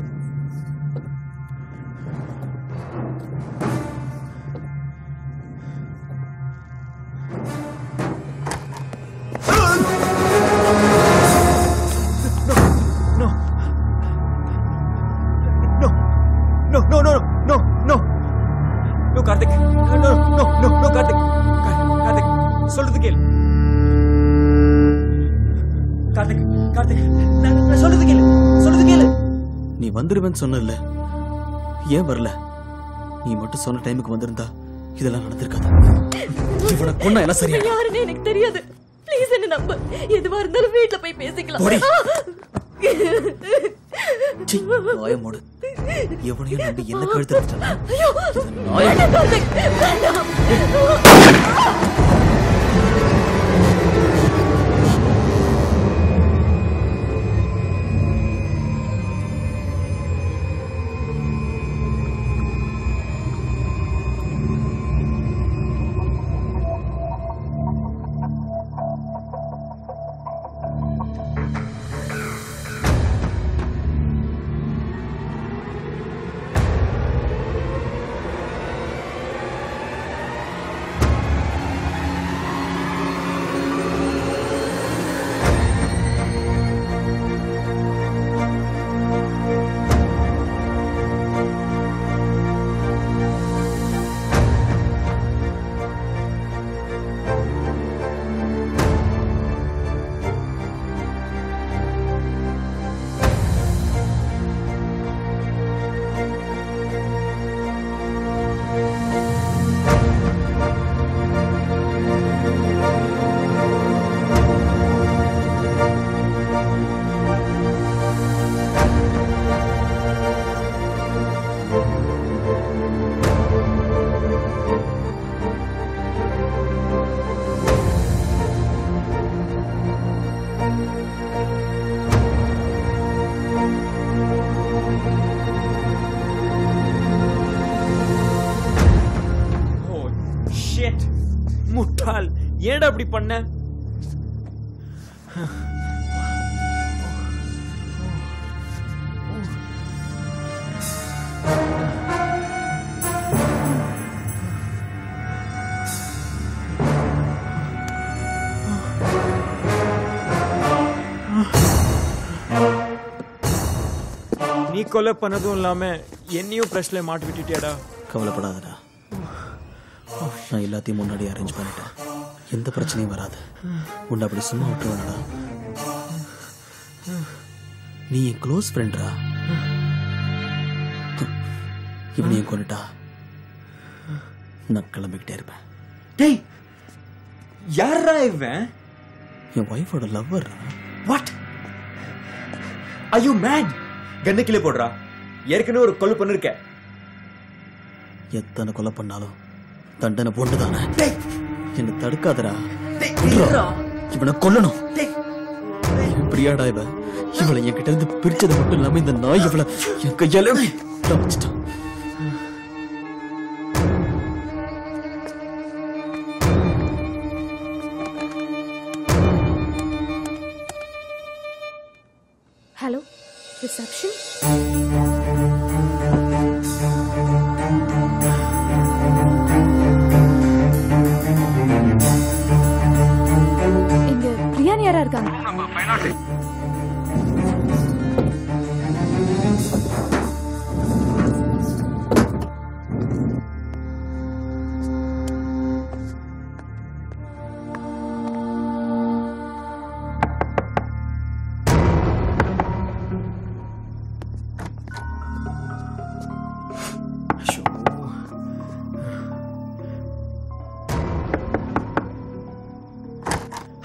No, Karthik. No, Karthik. Karthik, சொல்றது கேளு. Karthik, நான் சொல்றது கேளு. நீ வந்துருவேன்னு சொன்னல, ஏன் வரல? நீ மட்டும் சொன்ன டைமுக்கு வந்திருந்தா இதெல்லாம் நடந்திருக்காது. இவனை கொன்னா எல்லாம் சரியா? யாருன்னு எனக்கு தெரியாது. ப்ளீஸ் என்ன நம்பு. எதுவா இருந்தாலும் வீட்ல போய் பேசிக்கலாம். வாய மூடு. எவனையும் நம்பி என்ன கழுத்து முட்டாள், ஏன்டா அப்படி பண்ண? நீ கொலை பண்ணதும் இல்லாம என்னையும் பிரஸ்ல மாட்டி விட்டுட்டியாடா. கவலைப்படாதடா, நான் எல்லாத்தையும் முன்னாடி அரேஞ்ச் பண்ணிட்டேன். எந்த பிரச்சனையும் வராது. உன்னை அப்படி சும்மா விட்டுருவானடா. நீ என் க்ளோஸ் ஃப்ரெண்ட்ரா. இவனையும் கொண்டுட்டா நான் கிளம்பிக்கிட்டே இருப்பேன். டேய், யாரா இவன்? என் ஒய்ஃபோட lover. What? Are you mad? கண்ணு கீழே போடுறா. ஏற்கனவே ஒரு கொலை பண்ணிருக்க. எத்தனை கொலை பண்ணாலும் தண்டனை போட்டுதானே. என்ன தடுக்காதடா. இவனை கொல்லணும். பிரியாடா இவளை என்கிட்ட இருந்து பிரிச்சது மட்டும் இல்லாம இந்த நாய் இவளை என் கையால வச்சுட்டான். ரிசப்ஷன்? இங்க பிரியாணி யாரா இருக்காங்க?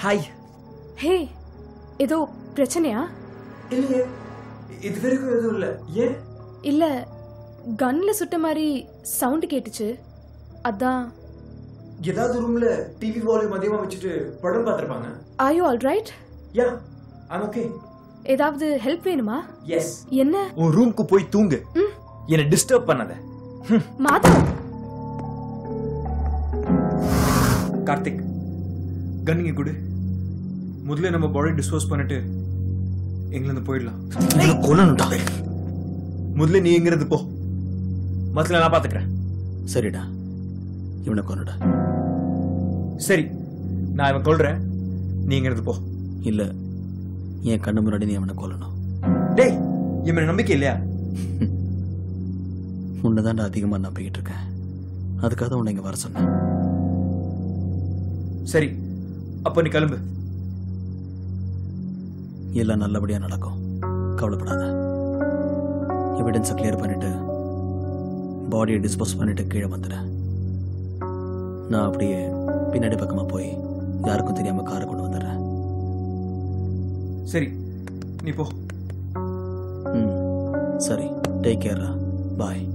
ஹாய். ஹே, ஏதோ பிரச்சனையா? இல்லையே, இது வரைக்கும் எதுவும் இல்லை. ஏன்? இல்ல, கன்ல சுட்ட மாதிரி சவுண்ட் கேட்டுச்சு, அதான். ஏதாவது ரூம்ல டிவி வால்யூம் அதிகமா வச்சுட்டு படம் பார்த்திருப்பாங்க. Are you all right? Yeah, I'm okay. ஏதாவது ஹெல்ப் வேணுமா? Yes. என்ன? உன் ரூம்க்கு போய் தூங்கு. என்ன டிஸ்டர்ப் பண்ணாத. மாதவ். கார்த்திக், கன்னிங்க கொடு. முதல்ல நம்ம பாடி டிஸ்போஸ் பண்ணிட்டு எங்கிருந்து போயிடலாம். கொல்லணும்டா. முதல்ல நீ எங்கிருந்து போ, மத்தல நான் பாத்துக்கிறேன். சரிடா, இவனை கொன்னுடா. சரி, நான் இவன் கொல்றேன், நீ எங்கிருந்து போ. இல்ல, என் கண்ணு முன்னாடி நீ அவனை கொல்லணும். டேய், இவன் நம்பிக்கை இல்லையா? உன்னைதான்டா அதிகமா நம்பிக்கிட்டு இருக்கேன். அதுக்காக உன்னை இங்க வர சொன்னேன். சரி, அப்ப நீ கிளம்பு. எல்லாம் நல்லபடியா நடக்கும், கவலைப்படாத. எவிடன்ஸை கிளியர் பண்ணிட்டு பாடியை டிஸ்போஸ் பண்ணிட்டு கீழே வந்துடுறேன். நான் அப்படியே பின்னாடி பக்கமா போய் யாருக்கும் தெரியாம காரை கொண்டு வந்துடுறேன். சரி, நீ போ. சரி, டேக் கேர்ரா. பாய்.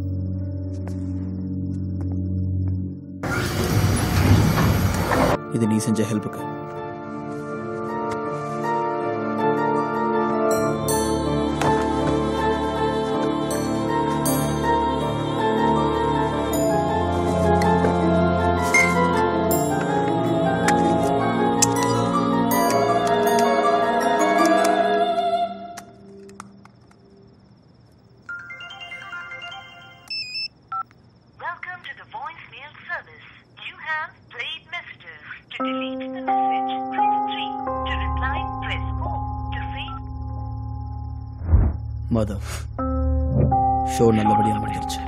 இது நீ செஞ்ச ஹெல்ப்புக்கு. மாதவ், ஷோ நல்லபடியா முடிஞ்சிருச்சு.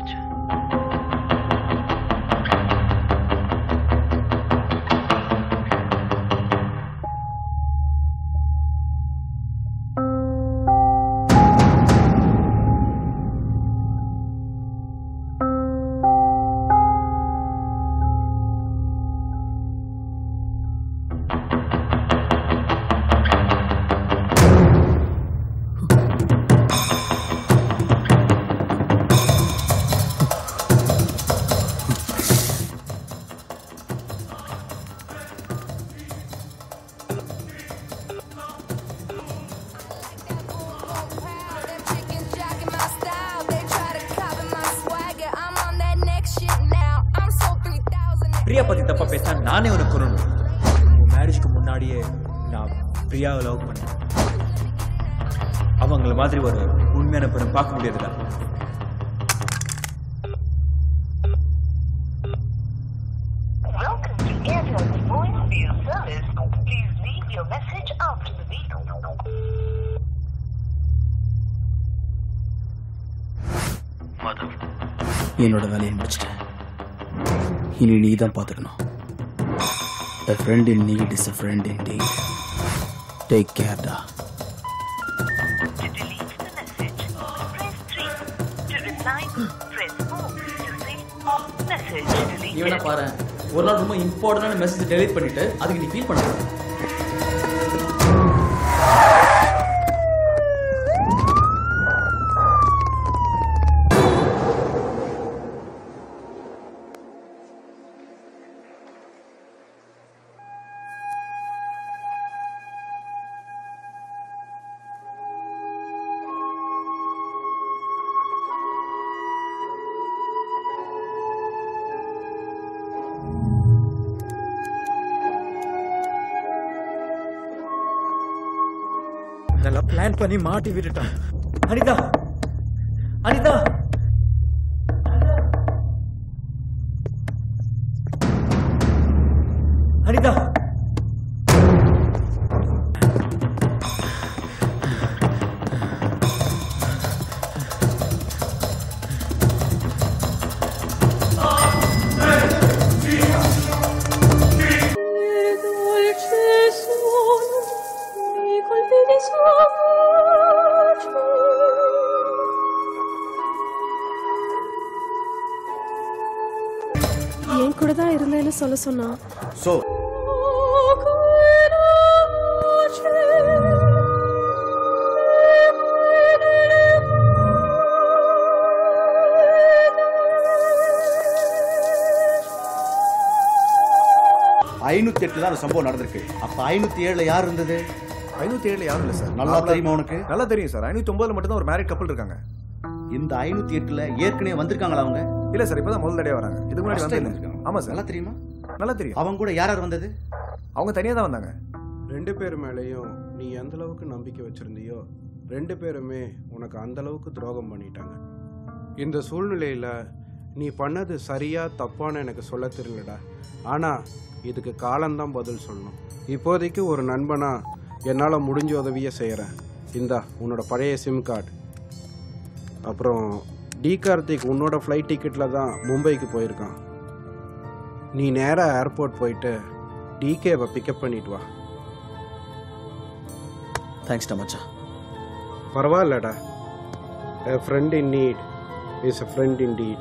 பிரியா பத்தி தப்பா பேசினா நானே உனக்கு கொல்லணும். உன் மேரேஜ்க்கு முன்னாடியே நான் பிரியாவை லவ் பண்ணேன். அவங்கள மாதிரி ஒரு உண்மையான பெண்ணை பார்க்க முடியாதுடா. என்னோட வேலையை முடிச்சிட்டேன். இனி நீ தான் பார்த்துக்கணும். A friend in need is a friend indeed. Take care, da. To delete the message, press 3. To reply, press 4. To say, message deleted. இவனை பாரு, ஒரு நாள் ரொம்ப இம்பார்ட்டன்டான மெசேஜ் டெலீட் பண்ணிட்டு அதுக்கு நீ ஃபீல் பண்ண. நல்லா பிளான் பண்ணி மாட்டி விட்டுட்டான். அனிதா அனிதா அனிதா என் கூட தான் இருந்தேன்னு சொல்ல சொன்னா. சோ ஐநூத்தி எட்டுல தான் அந்த சம்பவம் நடந்திருக்கு. அப்ப 507 யார் இருந்தது? 507 யாரும் இல்ல சார். நல்லா தெரியுமா உனக்கு? நல்லா தெரியும் சார். 509 மட்டும் தான் ஒரு மேரிட் கப்பல் இருக்காங்க. இந்த 508ல ஏற்கனவே வந்திருக்காங்களா அவங்க? இல்ல சார், இப்பதான் முதல் தடவை வராங்க. இதுக்கு முன்னாடி வந்திருக்காங்க. ஆமா சார். நல்லா தெரியுமா? நல்லா தெரியும். அவங்க கூட யார் யார் வந்தது? அவங்க தனியா தான் வந்தாங்க. 2 பேர் மேலேயும் நீ எந்த அளவுக்கு நம்பிக்கை வச்சிருந்தியோ 2 பேருமே உனக்கு அந்த அளவுக்கு துரோகம் பண்ணிட்டாங்க. இந்த சூழ்நிலையில நீ பண்ணது சரியா தப்பான்னு எனக்கு சொல்ல தெரியலடா. ஆனா இதுக்கு காலம்தான் பதில் சொல்லணும். இப்போதைக்கு ஒரு நண்பனா என்னால் முடிஞ்ச உதவியை செய்கிறேன். இந்தா உன்னோட பழைய சிம் கார்டு. அப்புறம் டி கார்த்திக் உன்னோட ஃப்ளைட் டிக்கெட்டில் தான் மும்பைக்கு போயிருக்கான். நீ நேராக ஏர்போர்ட் போயிட்டு டிகேவை பிக்கப் பண்ணிட்டு வா. தேங்க்ஸ்டா மச்சான். பரவாயில்லடா. A friend in need is a friend indeed.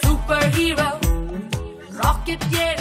Superhero, rocket, yeah.